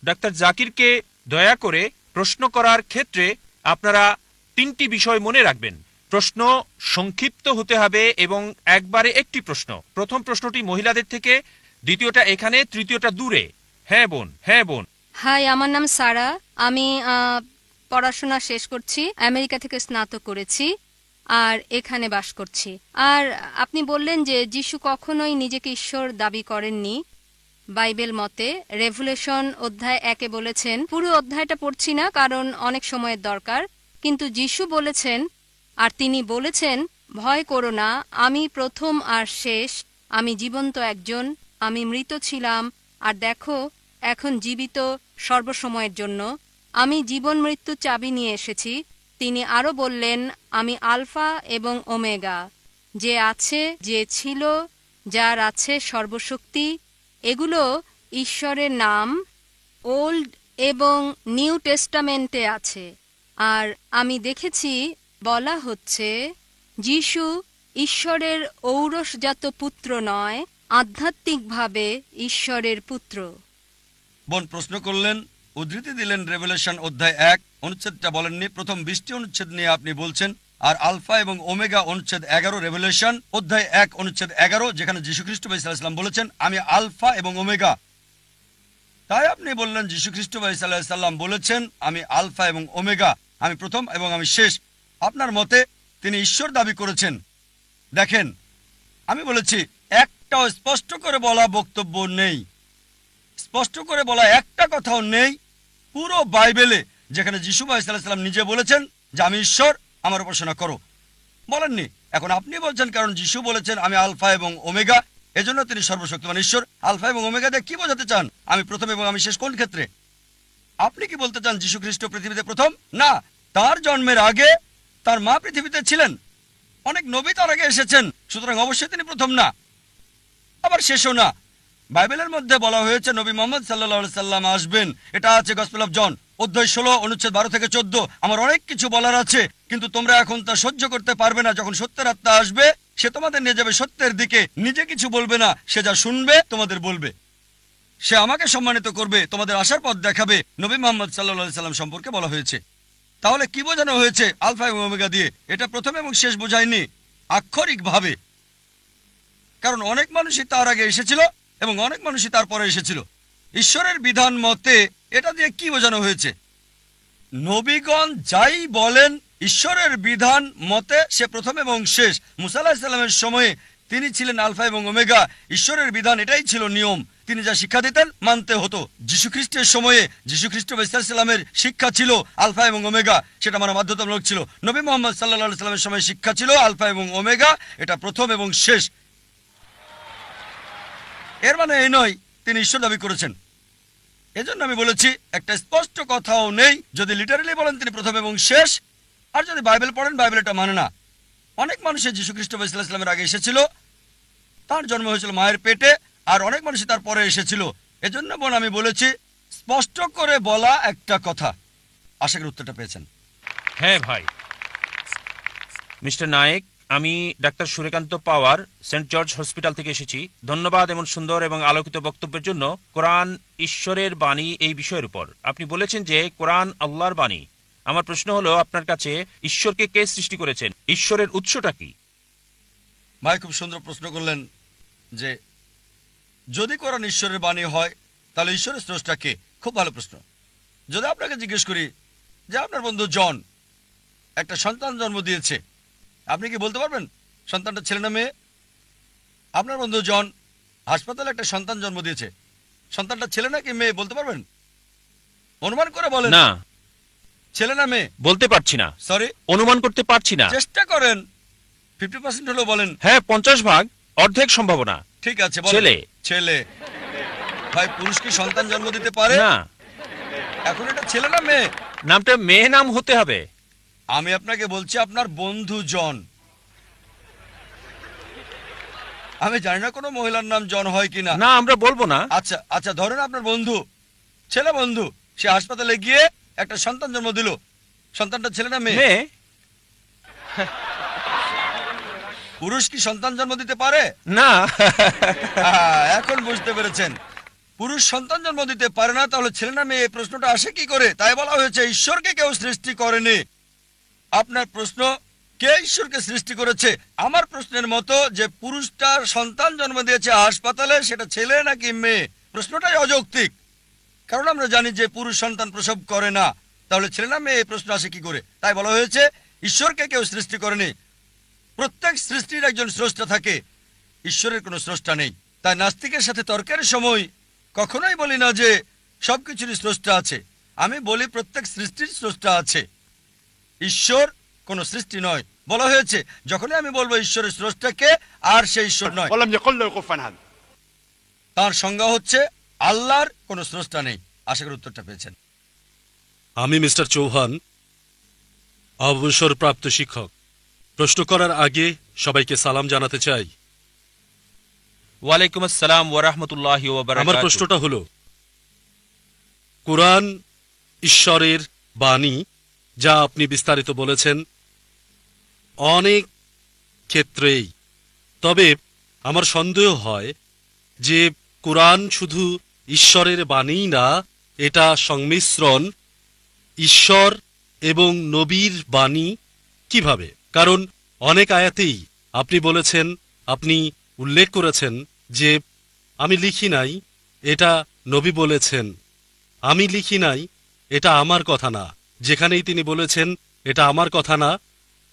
Doctor জাকিরকে দয়া করে প্রশ্ন করার ক্ষেত্রে আপনারা 3টি বিষয় মনে রাখবেন। প্রশ্ন সংক্ষিপ্ত হতে হবে এবং একবারে একটি প্রশ্ন। প্রথম প্রশ্নটি মহিলাদের থেকে, দ্বিতীয়টা এখানে, তৃতীয়টা দূরে। হ্যাঁ বোন, হ্যাঁ বোন। হাই, আমার নাম সারা। আমি পড়াশোনা শেষ করছি, আমেরিকা থেকে স্নাতক করেছি আর এখানে বাস করছি। আর আপনি বললেন যে যিশু কখনোই নিজেকে ঈশ্বর দাবি করেননি। বাইবেল মতে রেভুলেশন অধ্যায় 1-এ বলেছেন, পুরো অধ্যায়টা পড়ছি না কারণ অনেক সময়ের দরকার, কিন্তু যিশু বলেছেন, আর তিনি বলেছেন, ভয় করো না, আমি প্রথম আর শেষ, আমি জীবন্ত একজন, আমি মৃত ছিলাম আর দেখো এখন জীবিত সর্বসময়ের জন্য, আমি জীবন মৃত্যু চাবি নিয়ে এসেছি। তিনি আরো বললেন, আমি আলফা এবং ওমেগা, যে আছে, যে ছিল, যার আছে সর্বশক্তি। এগুলো ঈশ্বরের নাম, ওল্ড এবং নিউ টেস্টামেন্টে আছে। আর আমি দেখেছি বলা হচ্ছে যিশু ঈশ্বরের ঔরসজাত পুত্র নয়, আধ্যাত্মিকভাবে ঈশ্বরের পুত্র। বোন প্রশ্ন করলেন, উদ্ধৃতি দিলেন রেভেলেশন অধ্যায় 1, অনুচ্ছেদটা বলেননি। প্রথম 20টি অনুচ্ছেদ নিয়ে আপনি বলছেন। আর আলফা এবং ওমেগা অনুচ্ছেদ 11, রেভেলেশন অধ্যায় 1 অনুচ্ছেদ 11, যেখানে যীশুখ্রিস্ট ভাই সাল্লাল্লাহু আলাইহি সাল্লাম বলেছেন, আমি আলফা এবং ওমেগা। তাই আপনি বললেন যীশুখ্রিস্ট ভাই সাল্লাল্লাহু আলাইহি সাল্লাম বলেছেন, আমি আলফা এবং ওমেগা, আমি প্রথম এবং আমি শেষ। আপনার মতে তিনি ঈশ্বর দাবি করেছেন। দেখেন, আমি বলেছি একটাও স্পষ্ট করে বলা বক্তব্য নেই, স্পষ্ট করে বলা একটা কথাও নেই পুরো বাইবেলে যেখানে যীশু ভাই সাল্লাল্লাহু আলাইহি সাল্লাম নিজে বলেছেন যে আমি ঈশ্বর, আমার উপাসনা করো। বলেননি। এখন আপনি বলছেন কারণ যীশু বলেছেন আমি আলফা এবং ওমেগা, এজন্য তিনি সর্বশক্তিমান ঈশ্বর। আলফা এবং ওমেগা দিয়ে কি বোঝাতে চান? আমি প্রথম এবং আমি শেষ কোন ক্ষেত্রে? আপনি কি বলতে চান যীশু খ্রিস্ট পৃথিবীতে প্রথম? না, তার জন্মের আগে তার মা পৃথিবীতে ছিলেন। অনেক নবী তার আগে এসেছেন, সুতরাং অবশ্যই তিনি প্রথম না, আবার শেষও না। বাইবেলের মধ্যে বলা হয়েছে নবী মুহাম্মদ সাল্লাল্লাহু আলাইহি সাল্লাম আসবেন। এটা আছে গসপেল অফ জন অধ্যায় 16 অনুচ্ছেদ 12 থেকে 14। আমার অনেক কিছু বলার আছে, কিন্তু তোমরা এখন তা সহ্য করতে পারবে না। যখন সত্যের আত্মা আসবে, সে তোমাদের নিয়ে যাবে সত্যের দিকে। নিজে কিছু বলবে না, সে যা শুনবে তোমাদের বলবে। সে আমাকে সম্মানিত করবে, তোমাদের আসার পথ দেখাবে। নবী মুহাম্মদ সাল্লাল্লাহু আলাইহি সাল্লাম সম্পর্কে বলা হয়েছে। তাহলে কি বোঝানো হয়েছে আলফা এবং ওমেগা দিয়ে? এটা প্রথম এবং শেষ বোঝায়নি আক্ষরিকভাবে, কারণ অনেক মানুষই তার আগে এসেছিল এবং অনেক মানুষই তারপরে এসেছিল। ঈশ্বরের বিধান মতে এটা দিয়ে কি বোঝানো হয়েছে? নবীগণ যাই বলেন ঈশ্বরের বিধান মতে সে প্রথম এবং শেষ। মুসা আলাইহিস সালামের সময়ে তিনি ছিলেন আলফা এবং ওমেগা। ঈশ্বরের বিধান এটাই ছিল নিয়ম, তিনি যা শিক্ষা দিতেন মানতে হতো। যীশুখ্রিস্টের সময়ে যীশুখ্রিস্ট সাল্লামের শিক্ষা ছিল আলফা এবং ওমেগা, সেটা মানা বাধ্যতামূলক ছিল। নবী মুহাম্মদ সাল্লাল্লাহু আলাইহি সাল্লামের সময় শিক্ষা ছিল আলফা এবং ওমেগা, এটা প্রথম এবং শেষ। এর মানে এই নয় তিনি ঈশ্বর দাবি করেছেন। এজন্য আমি বলেছি একটা স্পষ্ট কথাও নেই। যদি লিটারালি বলেন তিনি প্রথম এবং শেষ, আর যদি বাইবেল পড়েন বাইবেল এটা মানে না। অনেক মানুষের যীশুখ্রিস্ট সাল্লামের আগে এসেছিল, তার জন্ম হয়েছিল মায়ের পেটে, আর অনেক মানুষ তার পরে এসেছিল। এজন্য বোন আমি বলেছি স্পষ্ট করে বলা একটা কথা। আশা করি উত্তরটা পেয়েছেন। হ্যাঁ ভাই। মিস্টার নায়েক, আমি ডাক্তার সূর্যকান্ত পাওয়ার, সেন্ট জর্জ হসপিটাল থেকে এসেছি। ধন্যবাদ এমন সুন্দর এবং আলোকিত বক্তব্যের জন্য। কোরআন ঈশ্বরের বাণী এই বিষয়ের উপর আপনি বলেছেন যে কোরআন আল্লাহর বাণী। আমার প্রশ্ন হলো আপনার কাছে, ঈশ্বরকে কে সৃষ্টি করেছেন? ঈশ্বরের উৎসটা কি? ভাই খুব সুন্দর প্রশ্ন করলেন যে যদি কোরআন ঈশ্বরের বাণী হয় তাহলে ঈশ্বরের স্রষ্টা কে? খুব ভালো প্রশ্ন। যদি আপনাকে জিজ্ঞেস করি যে আপনার বন্ধু জন একটা সন্তান জন্ম দিয়েছে, আপনি কি বলতে পারবেন সন্তানটা ছেলে না মেয়ে? আপনার বন্ধু জন হাসপাতালে একটা সন্তান জন্ম দিয়েছে, সন্তানটা ছেলে নাকি মেয়ে বলতে পারবেন? অনুমান করে বলেন। না। ছেলে না মেয়ে? বলতে পারছি না। সরি, অনুমান করতে পারছি না। চেষ্টা করেন। 50% হলো বলেন। হ্যাঁ, 50 ভাগ, অর্ধেক সম্ভাবনা। ঠিক আছে, বলেন। ছেলে। ছেলে। ভাই পুরুষ কি সন্তান জন্ম দিতে পারে? না। এখন এটা ছেলে না মেয়ে? নামটা মেয়ে নাম হতে হবে। আমি আপনাকে বলছি আপনার বন্ধু জন। আমি জানি না কোনো মহিলার নাম জন হয় কিনা। না, আমরা বলবো না। আচ্ছা আচ্ছা, ধরেন আপনার বন্ধু, ছেলে বন্ধু, সে হাসপাতালে গিয়ে একটা সন্তান জন্ম দিল। সন্তানটা ছেলে না মেয়ে? মেয়ে। পুরুষ কি সন্তান জন্ম দিতে পারে? না। এখন বুঝতে পেরেছেন। পুরুষ সন্তান জন্ম দিতে পারে না, তাহলে ছেলে না মেয়ে এই প্রশ্নটা আসে কি করে? তাই বলা হয়েছে ঈশ্বরকে কেউ সৃষ্টি করেনি। আপনার প্রশ্ন, কে ঈশ্বরকে সৃষ্টি করেছে? আমার প্রশ্নের মতো যে পুরুষটা সন্তান জন্ম দিয়েছে হাসপাতালে, সেটা ছেলে নাকি মেয়ে, প্রশ্নটাই অযৌক্তিক। কারণ আমরা জানি যে পুরুষ সন্তান প্রসব করে না, তাহলে ছেলে না মেয়ে এই প্রশ্ন আসে কি করে? তাই বলা হয়েছে ঈশ্বরকে কেউ সৃষ্টি করেনি। প্রত্যেক সৃষ্টির একজন স্রষ্টা থাকে, ঈশ্বরের কোনো স্রষ্টা নেই। তাই নাস্তিকের সাথে তর্কের সময় কখনোই বলি না যে সবকিছুরই স্রষ্টা আছে। আমি বলি প্রত্যেক সৃষ্টির স্রষ্টা আছে, ঈশ্বর কোনো সৃষ্টি নয়। বলা হয়েছে যখনই আমি বলবো ঈশ্বরের স্রষ্টাকে, আর সেই ঈশ্বর নয়। ولم يقل له كفوا أحد. তার সংজ্ঞা হচ্ছে আল্লাহর কোনো স্রষ্টা নেই। আশা করি উত্তরটা পেয়েছেন। আমি মিস্টার চৌহান, অবসরপ্রাপ্ত শিক্ষক। প্রশ্ন করার আগে সবাইকে সালাম জানাতে চাই। ওয়ালাইকুম আসসালাম ওয়া রাহমাতুল্লাহি ওয়া আমার বারাকাতুহু। প্রশ্নটা হলো, কুরআন ঈশ্বরের বাণী, যা আপনি বিস্তারিত বলেছেন অনেক ক্ষেত্রেই। তবে আমার সন্দেহ হয় যে কুরআন শুধু ঈশ্বরের বাণী না, এটা সংমিশ্রণ ঈশ্বর এবং নবীর বাণী। কিভাবে? কারণ অনেক আয়াতেই আপনি বলেছেন, আপনি উল্লেখ করেছেন যে আমি লিখি নাই, এটা নবী বলেছেন। আমি লিখি নাই, এটা আমার কথা না। যেখানেই তিনি বলেছেন এটা আমার কথা না,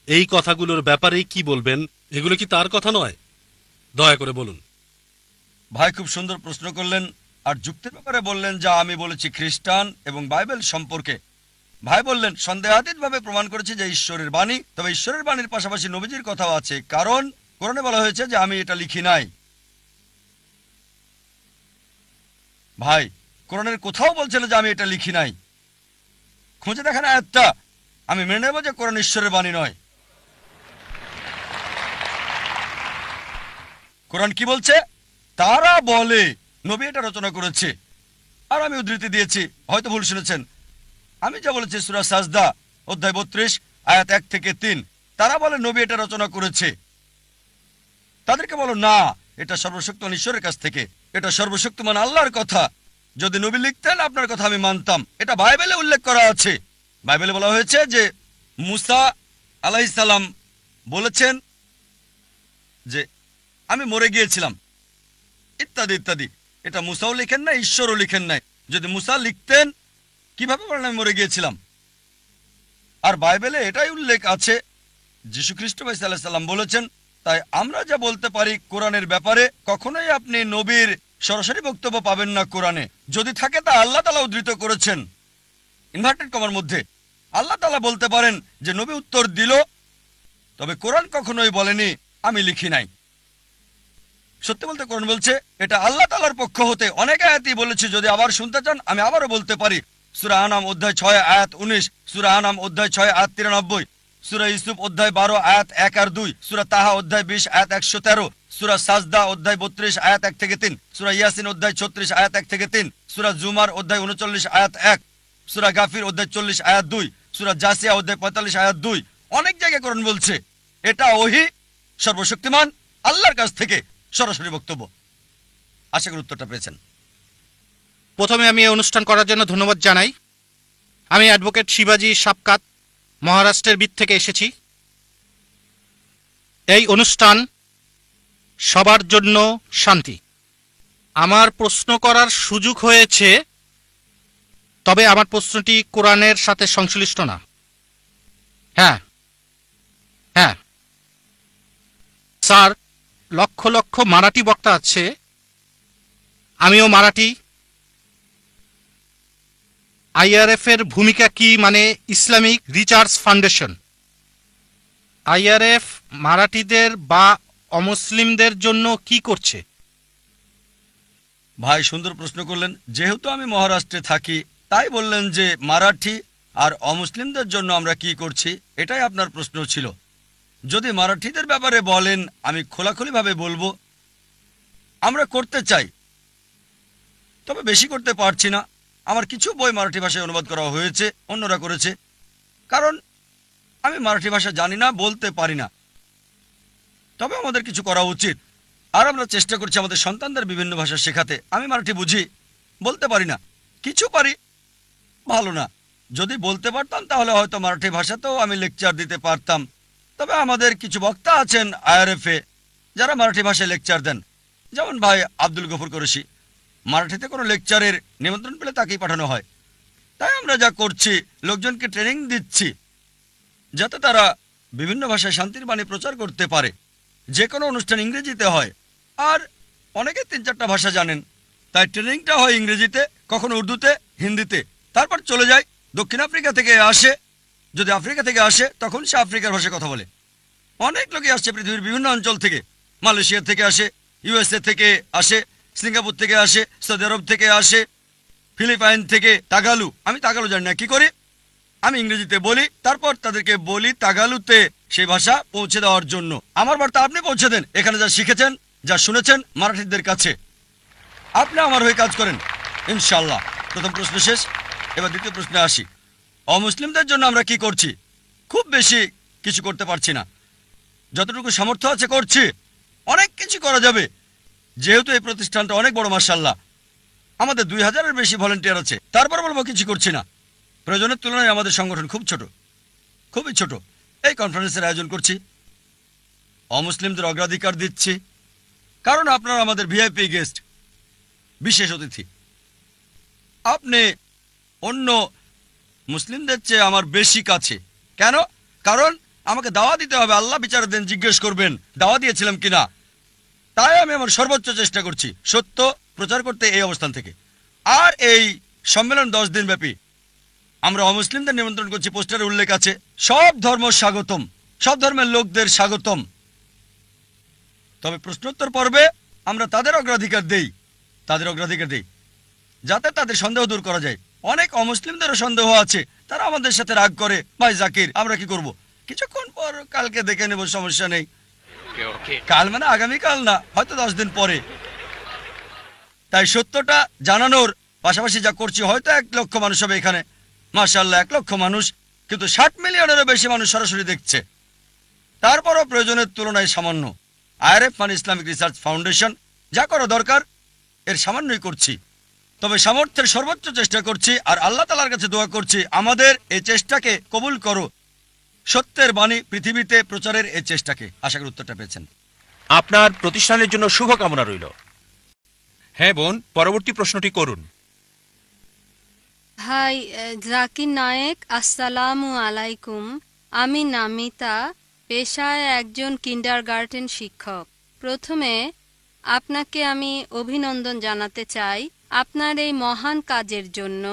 এই কথাগুলোর ব্যাপারে কি বলবেন? এগুলো কি তার কথা নয়? দয়া করে বলুন। ভাই খুব সুন্দর প্রশ্ন করলেন, আর যুক্তির ব্যাপারে বললেন যা আমি বলেছি খ্রিস্টান এবং বাইবেল সম্পর্কে। ভাই বললেন সন্দেহাতীত ভাবে প্রমাণ করেছে যে ঈশ্বরের বাণী, তবে ঈশ্বরের বাণীর পাশাপাশি নবীজির কথাও আছে, কারণ কোরআনে বলা হয়েছে যে আমি এটা লিখি নাই। ভাই কোরআনের কোথাও বলছিল যে আমি এটা লিখি নাই। খুঁজে দেখেন আয়াতটা, আমি মেনে নেব যে কোরআন ঈশ্বরের বাণী নয়। কোরআন কি বলছে? তারা বলে নবী এটা রচনা করেছে। আর আমি উদ্ধৃতি দিয়েছি, হয়তো ভুল শুনেছেন। আমি যা বলেছি সূরা সাজদা অধ্যায় 32 আয়াত 1 থেকে 3। তারা বলে নবী এটা রচনা করেছে। তাদেরকে বলো না, এটা সর্বশক্তিমান ঈশ্বরের কাছ থেকে, এটা সর্বশক্তিমান আল্লাহর কথা। যদি নবী লিখতেন আপনার কথা আমি মানতাম। এটা বাইবেলে উল্লেখ করা আছে। বাইবেলে বলা হয়েছে যে মুসা আলাইহিস সালাম বলেছেন যে আমি মরে গিয়েছিলাম, ইত্যাদি ইত্যাদি। এটা মুসাও লিখেন না, ঈশ্বরও লিখেন নাই। যদি মুসা লিখতেন কিভাবে বলেন আমি মরে গিয়েছিলাম? আর বাইবেলে এটাই উল্লেখ আছে, যীশু খ্রিস্ট ভাই সাল্লাল্লাহু আলাইহি সাল্লাম বলেছেন। তাই আমরা যা বলতে পারি কোরআনের ব্যাপারে, কখনোই আপনি নবীর সরাসরি বক্তব্য পাবেন না কোরআনে। যদি থাকে তা আল্লাহ তাআলা উদ্ধৃত করেছেন ইনভার্টেড কমার মধ্যে। আল্লাহ তাআলা বলতে পারেন যে নবী উত্তর দিল, তবে কোরআন কখনোই বলেনি আমি লিখি নাই। সত্যি বলতে কোরআন বলছে এটা আল্লাহ তাআলার পক্ষ হতে। অনেক আয়াতই বলেছে, যদি আবার শুনতে চান আমি আবারও বলতে পারি। সূরা আনাম অধ্যায় 6 আয়াত 19, সূরা আনাম অধ্যায় 6 আয়াত 93, সূরা ইউসুফ অধ্যায় 12 আয়াত 1 আর 2, সূরা তাহা অধ্যায় 20 আয়াত 113, সূরা সাজদা অধ্যায় 32 আয়াত 1 থেকে 3, সূরা ইয়াসিন অধ্যায় 36 আয়াত 1 থেকে 3, সূরা জুমার অধ্যায় 39 আয়াত 1, সূরা গাফির অধ্যায় 40 আয়াত 2, সূরা জাসিয়া অধ্যায় 45 আয়াত 2। অনেক জায়গায় কোরআন বলছে এটা ওহী সর্বশক্তিমান আল্লাহর কাছ থেকে সরাসরি বক্তব্য। আশা করি উত্তরটা পেয়েছেন। প্রথমে আমি এই অনুষ্ঠান করার জন্য ধন্যবাদ জানাই। আমি অ্যাডভোকেট শিবাজি সাপকাত, মহারাষ্ট্রের বিদ থেকে এসেছি। এই অনুষ্ঠান সবার জন্য শান্তি। আমার প্রশ্ন করার সুযোগ হয়েছে, তবে আমার প্রশ্নটি কোরআনের সাথে সংশ্লিষ্ট না। হ্যাঁ হ্যাঁ স্যার, লক্ষ লক্ষ মারাঠি বক্তা আছে, আমিও মারাঠি। আইআরএফ এর ভূমিকা কি, মানে ইসলামিক রিসার্চ ফাউন্ডেশন? আইআরএফ মারাঠিদের বা অমুসলিমদের জন্য কি করছে? ভাই সুন্দর প্রশ্ন করলেন। যেহেতু আমি মহারাষ্ট্রে থাকি তাই বললেন যে মারাঠি আর অমুসলিমদের জন্য আমরা কি করছি, এটাই আপনার প্রশ্ন ছিল। যদি মারাঠিদের ব্যাপারে বলেন আমি খোলাখুলিভাবে বলবো আমরা করতে চাই, তবে বেশি করতে পারছি না। আমার কিছু বই মারাঠি ভাষায় অনুবাদ করা হয়েছে, অন্যরা করেছে, কারণ আমি মারাঠি ভাষা জানি না, বলতে পারি না। তবে আমাদের কিছু করা উচিত। আর আমরা চেষ্টা করছি আমাদের সন্তানদের বিভিন্ন ভাষা শেখাতে। আমি মারাঠি বুঝি, বলতে পারি না, কিছু পারি, ভালো না। যদি বলতে পারতাম তাহলে হয়তো মারাঠি ভাষাতেও আমি লেকচার দিতে পারতাম। তবে আমাদের কিছু বক্তা আছেন IRF-এ যারা মারাঠি ভাষায় লেকচার দেন, যেমন ভাই আব্দুল গফুর কুরেশি। মারাঠিতে কোনো লেকচারের নিমন্ত্রণ পেলে তাকেই পাঠানো হয়। তাই আমরা যা করছি, লোকজনকে ট্রেনিং দিচ্ছি যাতে তারা বিভিন্ন ভাষায় শান্তির বাণী প্রচার করতে পারে। যে কোনো অনুষ্ঠান ইংরেজিতে হয়, আর অনেকে 3-4টা ভাষা জানেন, তাই ট্রেনিংটা হয় ইংরেজিতে, কখনো উর্দুতে, হিন্দিতে। তারপর চলে যায় দক্ষিণ আফ্রিকা থেকে আসে, যদি আফ্রিকা থেকে আসে তখন সে আফ্রিকার ভাষায় কথা বলে। অনেক লোকই আসছে পৃথিবীর বিভিন্ন অঞ্চল থেকে, মালয়েশিয়া থেকে আসে, USA থেকে আসে, সিঙ্গাপুর থেকে আসে, সৌদি আরব থেকে আসে, ফিলিপাইন থেকে। তাগালু, আমি তাগালু জানি না, কি করি? আমি ইংরেজিতে বলি, তারপর তাদেরকে বলি তাগালুতে সেই ভাষা পৌঁছে দেওয়ার জন্য। আমার বার্তা আপনি পৌঁছে দেন, এখানে যা শিখেছেন, যা শুনেছেন মারাঠিদের কাছে। আপনি আমার হয়ে কাজ করেন ইনশাল্লাহ। প্রথম প্রশ্ন শেষ, এবার দ্বিতীয় প্রশ্নে আসি। অমুসলিমদের জন্য আমরা কি করছি? খুব বেশি কিছু করতে পারছি না, যতটুকু সামর্থ্য আছে করছি। অনেক কিছু করা যাবে, যেহেতু এই প্রতিষ্ঠানটা অনেক বড়, মাশাআল্লাহ। আমাদের 2000-এর বেশি ভলেন্টিয়ার আছে, তারপর বলবো কিছু করছি না। প্রয়োজনের তুলনায় আমাদের সংগঠন খুব ছোট, খুবই ছোট। এই কনফারেন্সের আয়োজন করছি, অমুসলিমদের অগ্রাধিকার দিচ্ছি, কারণ আপনারা আমাদের VIP গেস্ট, বিশেষ অতিথি। আপনি অন্য মুসলিমদের চেয়ে আমার বেশি কাছে। কেন? কারণ আমাকে দাওয়া দিতে হবে, আল্লাহ বিচারের দিন জিজ্ঞেস করবেন দাওয়া দিয়েছিলাম কিনা। তাই আমি আমার সর্বোচ্চ চেষ্টা করছি সত্য প্রচার করতে এই অবস্থান থেকে। আর এই সম্মেলন 10 দিন ব্যাপী। আমরা অমুসলিমদের নিমন্ত্রণ করছি, পোস্টারে উল্লেখ আছে সব ধর্ম স্বাগতম, সব ধর্মের লোকদের স্বাগতম। তবে প্রশ্নোত্তর পর্বে আমরা তাদের অগ্রাধিকার দেই, যাতে তাদের সন্দেহ দূর করা যায়। অনেক অমুসলিমদেরও সন্দেহ আছে, তারা আমাদের সাথে রাগ করে, ভাই জাকির আমরা কি করব? কিছুক্ষণ পর, কালকে দেখে নেব, সমস্যা নেই। কাল মানে আগামীকাল না, হয়তো 10 দিন পরে। তাই সত্যটা জানানোর পাশাপাশি যা করছি, হয়তো 1 লক্ষ মানুষ হবে এখানে, মাশাআল্লাহ 1 লক্ষ মানুষ, কিন্তু 60 মিলিয়নেরও বেশি মানুষ সরাসরি দেখছে। তারপরও প্রয়োজনের তুলনায় সামান্য। IRF মানে ইসলামিক রিসার্চ ফাউন্ডেশন, যা করা দরকার এর সামান্যই করছি। তবে সামর্থ্যের সর্বোচ্চ চেষ্টা করছি, আর আল্লাহ তাআলার কাছে দোয়া করছি আমাদের এই চেষ্টাকে কবুল করো, সত্যের বাণী পৃথিবীতে প্রচারের এই চেষ্টাকে। আশা করি উত্তরটা পেয়েছেন। আপনার প্রতিষ্ঠানের জন্য শুভকামনা রইল। হ্যাঁ বোন, পরবর্তী প্রশ্নটি করুন। ভাই জাকির নায়েক, আসসালামু আলাইকুম। আমি নামিতা, পেশায় একজন কিন্ডারগার্টেন শিক্ষক। প্রথমে আপনাকে আমি অভিনন্দন জানাতে চাই আপনার এই মহান কাজের জন্য,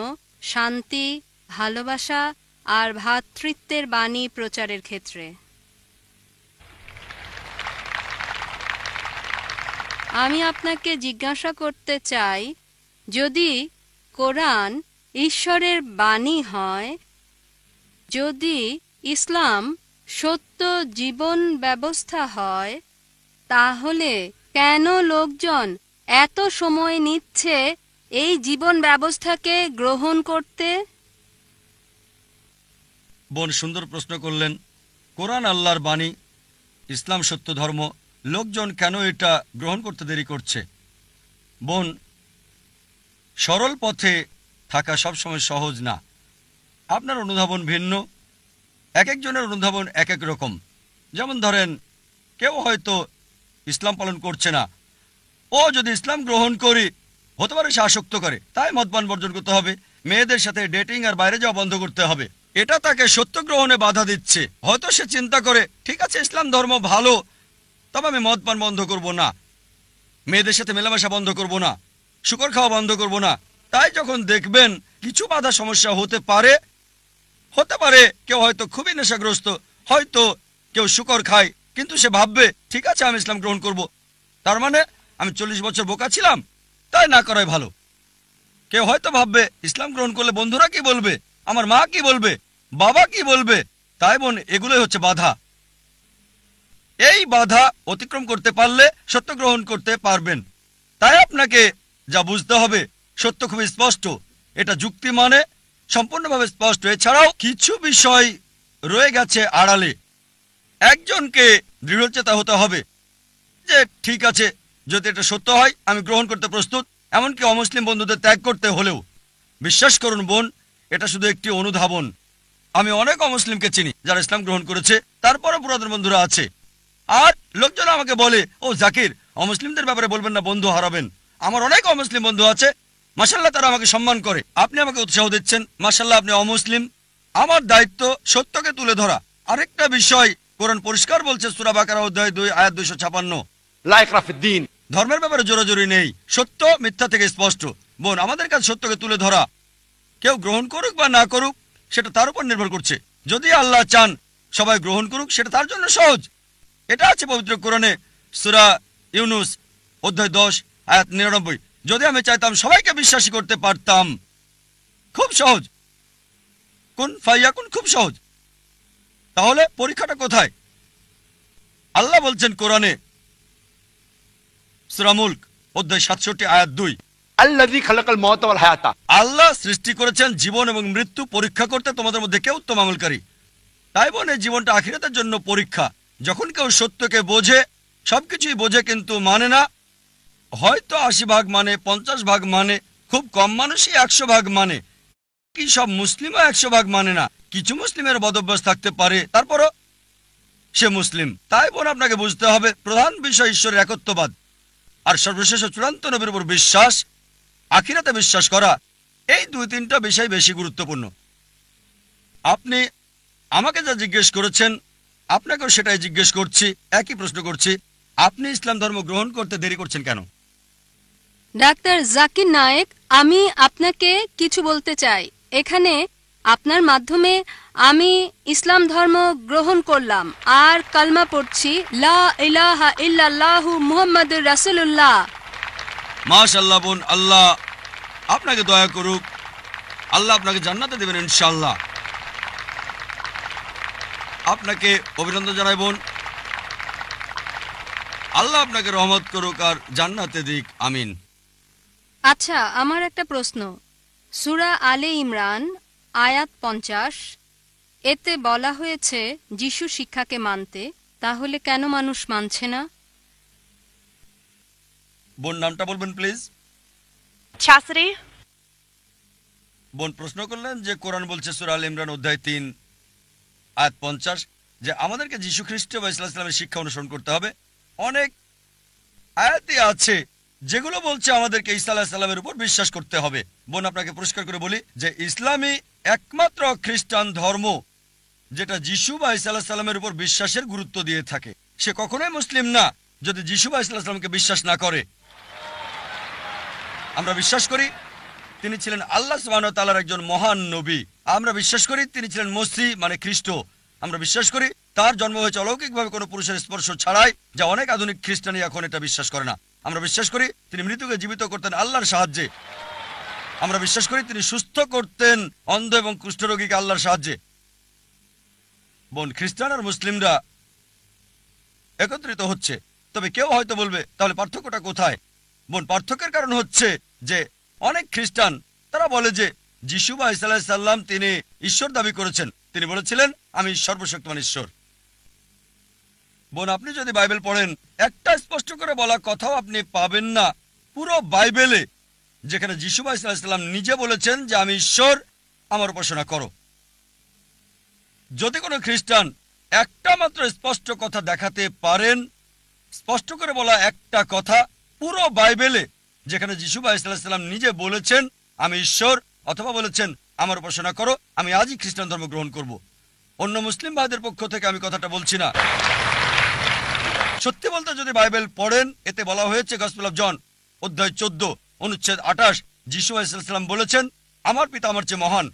শান্তি, ভালোবাসা আর ভ্রাতৃত্বের বাণী প্রচারের ক্ষেত্রে। আমি আপনাকে জিজ্ঞাসা করতে চাই, যদি কোরআন ঈশ্বরের বাণী হয়, যদি ইসলাম সত্য জীবন ব্যবস্থা হয়, তাহলে কেন লোকজন এত সময় নিচ্ছে এই জীবন ব্যবস্থাকে গ্রহণ করতে? বোন সুন্দর প্রশ্ন করলেন। কোরআন আল্লাহর বাণী, ইসলাম সত্য ধর্ম, লোকজন কেন এটা গ্রহণ করতে দেরি করছে? বোন, সরল পথে থাকা সবসময় সহজ না। আপনার অনুধাবন ভিন্ন, এক একজনের অনুধাবন এক এক রকম। যেমন ধরেন, কেউ হয়তো ইসলাম পালন করছে না, ও যদি ইসলাম গ্রহণ করি হতে পারে সে আসক্ত করে, তাই মদপান বর্জন করতে হবে, মেয়েদের সাথে ডেটিং আর বাইরে যাওয়া বন্ধ করতে হবে। এটা তাকে সত্য গ্রহণে বাধা দিচ্ছে। হয়তো সে চিন্তা করে, ঠিক আছে ইসলাম ধর্ম ভালো, তবে আমি মদপান বন্ধ করব না, মেয়েদের সাথে মেলামেশা বন্ধ করব না, শুকর খাওয়া বন্ধ করব না। তাই যখন দেখবেন কিছু বাধা সমস্যা হতে পারে কেউ হয়তো খুবই নেশাগ্রস্ত, হয়তো কেউ শুকর খায়, কিন্তু সে ভাববে ঠিক আছে আমি ইসলাম গ্রহণ করব, তার মানে আমি 40 বছর বোকা ছিলাম, তাই না করাই ভালো। কেউ হয়তো ভাববে ইসলাম গ্রহণ করলে বন্ধুরা কি বলবে, আমার মা কি বলবে, বাবা কি বলবে। তাই বোন, এগুলোই হচ্ছে বাধা। এই বাধা অতিক্রম করতে পারলে সত্য গ্রহণ করতে পারবেন। তাই আপনাকে যা বুঝতে হবে, সত্য খুবই স্পষ্ট, এটা যুক্তি মানে সম্পূর্ণভাবে স্পষ্ট। এছাড়াও কিছু বিষয় রয়ে গেছে আড়ালে। একজনকে দৃঢ়চেতা হতে হবে যে ঠিক আছে, যদি এটা সত্য হয় আমি গ্রহণ করতে প্রস্তুত। এমনকি অমুসলিম বন্ধুদের ত্যাগ করতে হলেও। বিশ্বাস করুন বোন, এটা শুধু একটি অনুধাবন। আমি অনেক অমুসলিমকে চিনি যারা ইসলাম গ্রহণ করেছে, তারপরে পুরাতন বন্ধুরা আছে। আর লোকজন আমাকে বলে, ও জাকির, অমুসলিমদের ব্যাপারে বলবেন না, বন্ধু হারাবেন। আমার অনেক অমুসলিম বন্ধু আছে, মাশাল্লাহ, তারা আমাকে সম্মান করে। আপনি আমাকে উৎসাহ দিচ্ছেন, মাশাল্লাহ, আপনি অমুসলিম। আমার দায়িত্ব সত্যকে তুলে ধরা। আরেকটা বিষয়, কোরআন পরিষ্কার বলছে, সূরা বাকারা অধ্যায় 2 আয়াত 256, لا إكراه في الدين। ধর্মের ব্যাপারে জোরাজোরি নেই, সত্য মিথ্যা থেকে স্পষ্ট। বোন, আমাদের কাছে সত্যকে তুলে ধরা। কেউ গ্রহণ করুক বা না করুক সেটা তার উপর নির্ভর করছে। যদি আল্লাহ চান সবাই গ্রহণ করুক, সেটা তার জন্য সহজ। এটা আছে পবিত্র কোরআনে, সূরা ইউনুস অধ্যায় 10 আয়াত 99। যদি আমি চাইতাম সবাইকে বিশ্বাসী করতে পারতাম, খুব সহজ, কুন ফাইয়াকুন, খুব সহজ। তাহলে পরীক্ষাটা কোথায়? আল্লাহ বলছেন কোরআনে, সূরা মুলক অধ্যায় 67 আয়াত 2, الذي خلق الموت والحياة। আল্লাহ সৃষ্টি করেছেন জীবন এবং মৃত্যু পরীক্ষা করতে তোমাদের মধ্যে কে উত্তম আমলকারী। তাই বোন, এই জীবনটা আখিরাতের জন্য পরীক্ষা। যখন কেউ সত্যকে বোঝে, সবকিছুই বোঝে কিন্তু মানে না, হয়তো 80 ভাগ মানে, 50 ভাগ মানে, খুব কম মানুষই 100 ভাগ মানে, কি সব মুসলিমও 100 ভাগ মানে না। কিছু মুসলিমের বদভ্যাস থাকতে পারে, তারপরও সে মুসলিম। তাই বোন, আপনাকে বুঝতে হবে প্রধান বিষয় ঈশ্বরের একত্ববাদ, আর সর্বশেষ ও চূড়ান্ত নবীর উপর বিশ্বাস, আখিরাতে বিশ্বাস করা। এই 2-3টা বিষয় বেশি গুরুত্বপূর্ণ। আপনি আমাকে যা জিজ্ঞেস করেছেন, আপনাকেও সেটাই জিজ্ঞেস করছি, একই প্রশ্ন করছি। আপনি ইসলাম ধর্ম গ্রহণ করতে দেরি করছেন কেন? ডাক্তার জাকির নায়েক, আমি আপনাকে কিছু বলতে চাই। এখানে আপনার মাধ্যমে আমি ইসলাম ধর্ম গ্রহণ করলাম আর কালমা পড়ছি, লা ইলাহা ইল্লাল্লাহু মুহাম্মাদুর রাসূলুল্লাহ। মাশাআল্লাহ বোন, আল্লাহ আপনাকে দয়া করুক, আল্লাহ আপনাকে জান্নাতে দেবেন ইনশাআল্লাহ। আপনাকে অভিনন্দন জানাই বোন, আল্লাহ আপনাকে রহমত করুক আর জান্নাতে দিক, আমিন। আচ্ছা, আমার একটা প্রশ্ন। সূরা আলে ইমরান আয়াত 50, এতে বলা হয়েছে যিশু শিক্ষাকে মানতে, তাহলে কেন মানুষ মানছে না? বোন, নামটা বলবেন প্লিজ। Chastity? বোন প্রশ্ন করলেন যে কোরআন বলছে সূরা আলে ইমরান অধ্যায় 3 আয়াত 50 যে আমাদেরকে যীশু খ্রিস্ট বা ইসলামের শিক্ষা অনুসরণ করতে হবে। অনেক আয়াতই আছে যেগুলো বলছে আমাদেরকে ঈসা আলাইহিস সালামের উপর বিশ্বাস করতে হবে। বোন, আপনাকে পরিষ্কার করে বলি যে ইসলামই একমাত্র খ্রিস্টান ধর্ম যেটা যীশু বা ঈসা আলাইহিস সালামের উপর বিশ্বাসের গুরুত্ব দিয়ে থাকে। সে কখনোই মুসলিম না যদি যীশু বা ঈসা আলাইহিস সালামকে বিশ্বাস না করে। আমরা বিশ্বাস করি তিনি ছিলেন আল্লাহ সুবহানাহু ওয়া তাআলার একজন মহান নবী। আমরা বিশ্বাস করি তিনি ছিলেন মসিহ মানে খ্রিস্ট। আমরা বিশ্বাস করি তার জন্ম হয়েছে অলৌকিকভাবে কোনো পুরুষের স্পর্শ ছাড়াই, যা অনেক আধুনিক খ্রিস্টানি এখন এটা বিশ্বাস করে না। আমরা বিশ্বাস করি তিনি মৃত্যুকে জীবিত করতেন আল্লাহর সাহায্যে। আমরা বিশ্বাস করি তিনি সুস্থ করতেন অন্ধ এবং কুষ্ঠরোগীকে আল্লাহর সাহায্যে। বোন, খ্রিস্টান আর মুসলিমরা একত্রিত হচ্ছে, তবে কেউ হয়তো বলবে তাহলে পার্থক্যটা কোথায়? বোন, পার্থক্যের কারণ হচ্ছে যে অনেক খ্রিস্টান তারা বলে যে যিশু বা ঈসা আলাইহিস সালাম তিনি ঈশ্বর দাবি করেছেন, তিনি বলেছিলেন আমি সর্বশক্তিমান ঈশ্বর। বোন, আপনি যদি বাইবেল পড়েন একটা স্পষ্ট করে বলা কথাও আপনি পাবেন না পুরো বাইবেলে যেখানে যিশু বা ঈসা আলাইহিস সালাম নিজে বলেছেন যে আমি ঈশ্বর, আমার উপাসনা করো। যদি কোনো খ্রিস্টান একটা মাত্র স্পষ্ট কথা দেখাতে পারেন, স্পষ্ট করে বলা একটা কথা পুরো বাইবেলে যেখানে যিশু বা ঈসা আলাইহিস সালাম নিজে বলেছেন আমি ঈশ্বর, অথবা বলেছেন আমার উপাসনা করো, আমি আজই খ্রিস্টান ধর্ম গ্রহণ করব। অন্য মুসলিম ভাইদের পক্ষ থেকে আমি কথাটা বলছি না। সত্যি বলতে যদি বাইবেল পড়েন, এতে বলা হয়েছে গসপেল অফ জন অধ্যায় 14 অনুচ্ছেদ 28 যিশু আলাইহিস সালাম বলেছেন আমার পিতা আমার চেয়ে মহান।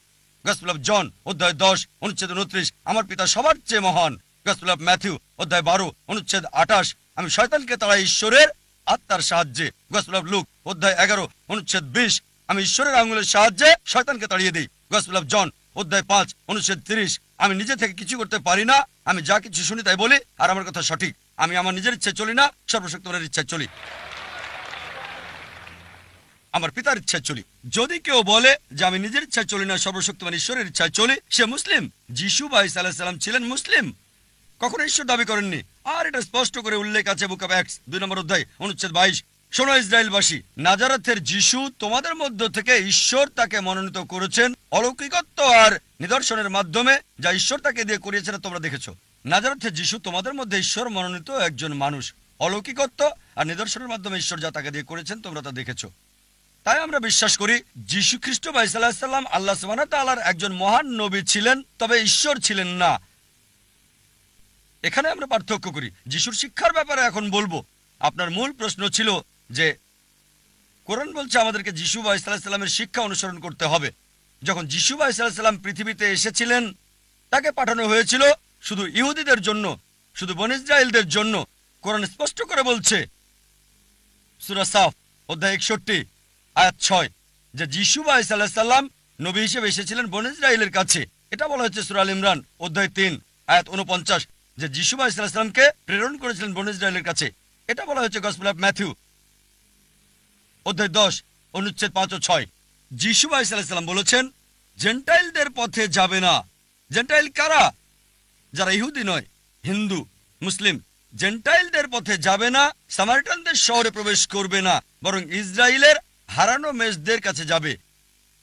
গসপেল অফ জন অধ্যায় 10 অনুচ্ছেদ 29 আমার পিতা সবার চেয়ে মহান। গসপেল অফ ম্যাথিউ অধ্যায় 12 অনুচ্ছেদ 28 আমি শয়তানকে তাড়াই ঈশ্বরের আত্মার সাহায্যে। গসপেল অফ লুক অধ্যায় 11 অনুচ্ছেদ 20 আমি ঈশ্বরের আঙুলের সাহায্যে শয়তানকে তাড়িয়ে দিই। গসপেল অফ জন অধ্যায় 5 অনুচ্ছেদ 30 আমি নিজে থেকে কিছু করতে পারি না, আমি যা কিছু শুনি তাই বলি আর আমার কথা সঠিক। আমি আমার নিজের ইচ্ছায় চলি না, সর্বশক্তিমানের ইচ্ছায় চলি, আমার পিতার ইচ্ছায় চলি। যদি কেউ বলে যে আমি নিজের ইচ্ছায় চলি না, সর্বশক্তিমান ঈশ্বরের ইচ্ছায় চলি, সে মুসলিম। যিশু বা ঈসা আলাইহিস সালাম ছিলেন মুসলিম, কখনো ঈশ্বর দাবি করেননি। আর এটা স্পষ্ট করে উল্লেখ আছে বুক অফ অ্যাক্টস 2 নম্বর অধ্যায় অনুচ্ছেদ 22 শোনো ইসরায়েলবাসী, নাজারেথের যিশু তোমাদের মধ্য থেকে ঈশ্বর তাকে মনোনীত করেছেন অলৌকিকত্ব আর নিদর্শনের মাধ্যমে, যা ঈশ্বর তাকে দিয়ে করিয়েছেন তোমরা দেখেছো। নাজারেথের যিশু তোমাদের মধ্যে ঈশ্বর মনোনীত একজন মানুষ, অলৌকিকত্ব আর নিদর্শনের মাধ্যমে ঈশ্বর যা তাকে দিয়ে করেছেন তোমরা তা দেখেছো। তাই আমরা বিশ্বাস করি যীশু খ্রিস্ট বা ঈসা আলাইহিস সালাম আল্লাহ সুবহানাহু ওয়া তাআলার একজন মহান নবী ছিলেন, তবে ঈশ্বর ছিলেন না। এখানে আমরা পার্থক্য করি। যিশুর শিক্ষার ব্যাপারে এখন বলবো। আপনার মূল প্রশ্ন ছিল যে কোরআন বলছে আমাদেরকে যিশু বা ঈসা আলাইহিস সালামের শিক্ষা অনুসরণ করতে হবে। যখন যিশু বা ঈসা আলাইহিস সালাম পৃথিবীতে এসেছিলেন, তাকে পাঠানো হয়েছিল শুধু ইহুদিদের জন্য, শুধু বনী ইসরাইলদের জন্য। কোরআন স্পষ্ট করে বলছে সূরা সাফ অধ্যায় 61 আয়াত 6 যে যিশু বা ঈসা আলাইহিস সালাম নবী হিসেবে এসেছিলেন বনী ইসরাইলের কাছে। এটা বলা হচ্ছে সূরা আল ইমরান অধ্যায় 3 আয়াত 49 যে যিশু বা ঈসা আলাইহিস সালামকে প্রেরণ করেছিলেন বনী ইসরাইলের কাছে। এটা বলা হচ্ছে গসপেল অফ ম্যাথিউ অধ্যায় 10 অনুচ্ছেদ 5 ও 6। যিশু বা ঈসা আলাইহিস সালাম বলেছেন জেন্টাইলদের পথে যাবে না। জেন্টাইল কারা? যারা ইহুদি নয়, হিন্দু, মুসলিম। জেন্টাইলদের পথে যাবে না, সামারিটানদের শহরে প্রবেশ করবে না, বরং ইসরায়েলের হারানো মেষদের কাছে যাবে।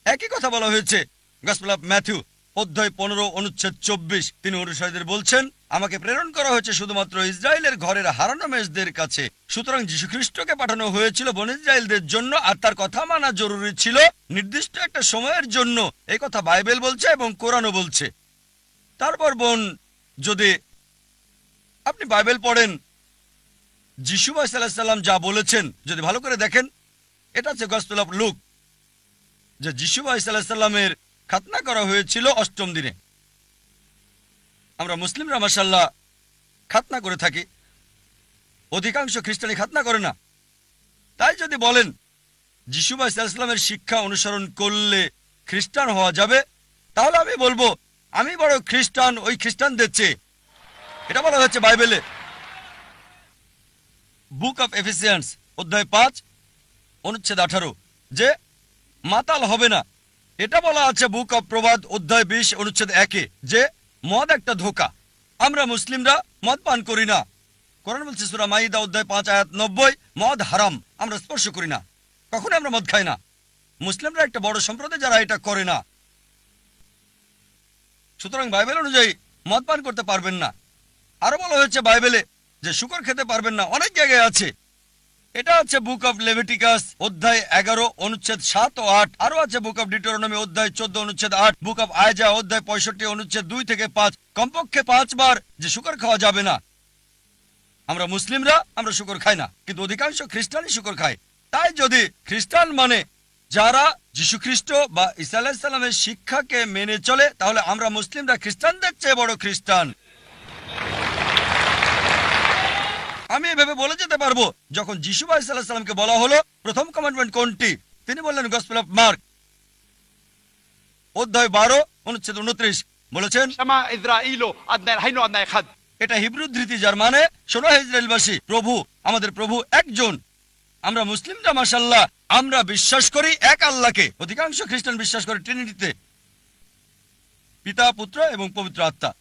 একই কথা বলা হয়েছে গসপেল অফ ম্যাথিউ অধ্যায় 15 অনুচ্ছেদ 24। তিনি অনুসারীদের বলছেন আমাকে প্রেরণ করা হয়েছে শুধুমাত্র ইসরায়েলের ঘরের হারানো মেষদের কাছে। সুতরাং যীশু খ্রিস্টকে পাঠানো হয়েছিল বনী ইসরায়েলদের জন্য, আর তার কথা মানা জরুরি ছিল নির্দিষ্ট একটা সময়ের জন্য। এই কথা বাইবেল বলছে এবং কোরআনও বলছে। তারপর বোন, যদি আপনি বাইবেল পড়েন, যিশু আলাইহিস সালাম যা বলেছেন যদি ভালো করে দেখেন, এটা হচ্ছে গসপেল অফ লুক যে যিশু আলাইহিস সালামের খাতনা করা হয়েছিল 8ম দিনে। আমরা মুসলিমরা মাশাআল্লাহ খাতনা করে থাকি, অধিকাংশ খ্রিস্টানি খাতনা করে না। তাই যদি বলেন যিশু আলাইহিস সালামের শিক্ষা অনুসরণ করলে খ্রিস্টান হওয়া যাবে, তাহলে আমি বলবো আমি বড় খ্রিস্টান ওই খ্রিস্টানদের চেয়ে। এটা বলা হচ্ছে বাইবেলে বুক অফ এফেসিয়ান্স অধ্যায় 5 অনুচ্ছেদ 18 যে মাতাল হবে না। এটা বলা আছে বুক অফ প্রবাদ অধ্যায় 20 অনুচ্ছেদ 1 যে মদ একটা ধোঁকা। আমরা মুসলিমরা মদ পান করি না। কোরআন বলছে সূরা মাইদা অধ্যায় 5 আয়াত 90 মদ হারাম, আমরা স্পর্শ করি না, কখনো আমরা মদ খাই না। মুসলিমরা একটা বড় সম্প্রদায় যারা এটা করে না। সুতরাং বাইবেল অনুযায়ী মদ পান করতে পারবেন না। আরো বলা হয়েছে বাইবেলে যে শুকর খেতে পারবেন না, অনেক জায়গায় আছে। এটা আছে বুক অফ লেভিটিকাস অধ্যায় 11 অনুচ্ছেদ 7 ও 8। আরো আছে বুক অফ ডিউটেরোনমি অধ্যায় 14 অনুচ্ছেদ 8, বুক অফ আইজা অধ্যায় 65 অনুচ্ছেদ 2 থেকে 5। কমপক্ষে 5 বার যে শুকর খাওয়া যাবে না। আমরা মুসলিমরা আমরা শুকর খাই না, কিন্তু অধিকাংশ খ্রিস্টানই শুকর খায়। তাই যদি খ্রিস্টান মানে যারা যীশু খ্রিস্ট বা ঈসা আলাইহিস সালামের শিক্ষাকে মেনে চলে, তাহলে আমরা মুসলিমরা খ্রিস্টানদের চেয়ে বড় খ্রিস্টান। আমি এভাবে বলে যেতে পারবো, যখন যিশু আলাইহিস সালামকে বলা হলো প্রথম কমান্ডমেন্ট কোনটি, তিনি বললেন গসপেল অফ মার্ক অধ্যায় 12 অনুচ্ছেদ 29 বলেছেন شما إسرائيل أدنى الحين أدنى خد এটা হিব্রু ধৃতি, যার মানে শোনো হে ইসরায়েলবাসী, প্রভু আমাদের প্রভু একজন। আমরা মুসলিমরা মাশাআল্লাহ আমরা বিশ্বাস করি এক আল্লাহকে। অধিকাংশ খ্রিস্টান বিশ্বাস করে ট্রিনিটিতে, পিতা পুত্র এবং পবিত্র আত্মা।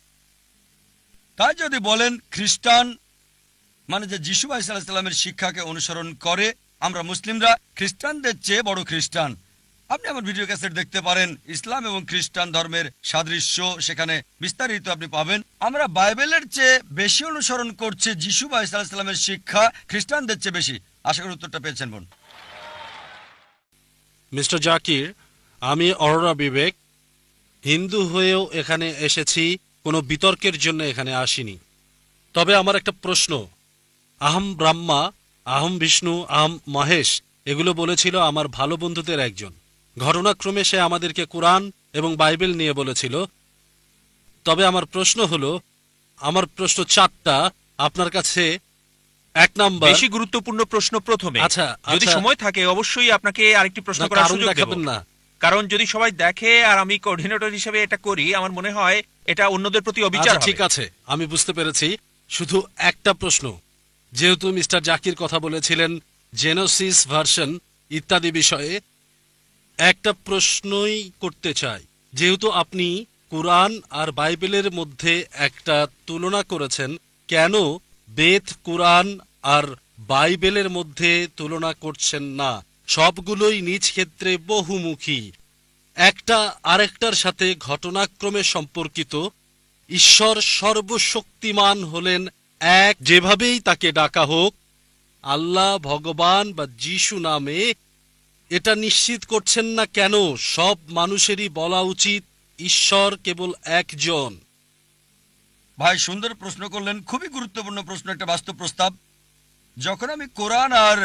তাই যদি বলেন খ্রিস্টান মানে যে যিশু আলাইহিস সালামের শিক্ষাকে অনুসরণ করে, আমরা মুসলিমরা খ্রিস্টানদের চেয়ে বড় খ্রিস্টান। আপনি আমার ভিডিও ক্যাসেট দেখতে পারেন, ইসলাম এবং খ্রিস্টান ধর্মের সাদৃশ্য সেখানে বিস্তারিত আপনি পাবেন। আমরা বাইবেলের চেয়ে বেশি অনুসরণ করছি যিশু আলাইহিস সালামের শিক্ষা, খ্রিস্টানদের চেয়ে বেশি। আশা করি উত্তরটা পেয়েছেন বোন। মিস্টার জাকির, আমি অরোরা বিবেক, হিন্দু হয়েও এখানে এসেছি, কোনো বিতর্কের জন্য এখানে আসিনি। তবে আমার একটা প্রশ্ন, আহম ব্রহ্মা, আহম বিষ্ণু, আহম মহেশ এগুলো বলেছিল আমার ভালো বন্ধুদের একজন। ঘটনাক্রমে সে আমাদেরকে কোরআন এবং বাইবেল নিয়ে বলেছিল। তবে আমার প্রশ্ন হলো, আমার প্রশ্ন 4টা আপনার কাছে। 1 নাম্বার, বেশি গুরুত্বপূর্ণ প্রশ্ন প্রথমে। আচ্ছা, যদি সময় থাকে অবশ্যই আপনাকে আরেকটি প্রশ্ন করার সুযোগ দেব না, কারণ যদি সবাই দেখে আর আমি কোঅর্ডিনেটর হিসেবে এটা করি, আমার মনে হয় এটা অন্যদের প্রতি অবিচার হবে। ঠিক আছে, আমি বুঝতে পেরেছি। শুধু একটা প্রশ্ন, যেহেতু মিস্টার জাকির কথা বলেছিলেন জেনোসিস ভার্সন ইত্যাদি বিষয়ে, একটা প্রশ্নই করতে চাই। যেহেতু আপনি কুরআন আর বাইবেলের মধ্যে একটা তুলনা করেছেন, কেন বেদ, কুরআন আর বাইবেলের মধ্যে তুলনা করছেন না, সবগুলোই নিজ ক্ষেত্রে বহুমুখী, একটা আরেকটার সাথে ঘটনাক্রমে সম্পর্কিত। ঈশ্বর সর্বশক্তিমান হলেন এক, যেভাবেই তাকে ডাকা হোক, আল্লাহ, ভগবান বা যিশু নামে, এটা নিশ্চিত করছেন না কেন সব মানুষেরই বলা উচিত ঈশ্বর কেবল একজন? ভাই সুন্দর প্রশ্ন করলেন, খুবই গুরুত্বপূর্ণ প্রশ্ন, একটা বাস্তব প্রস্তাব। যখন আমি কোরআন আর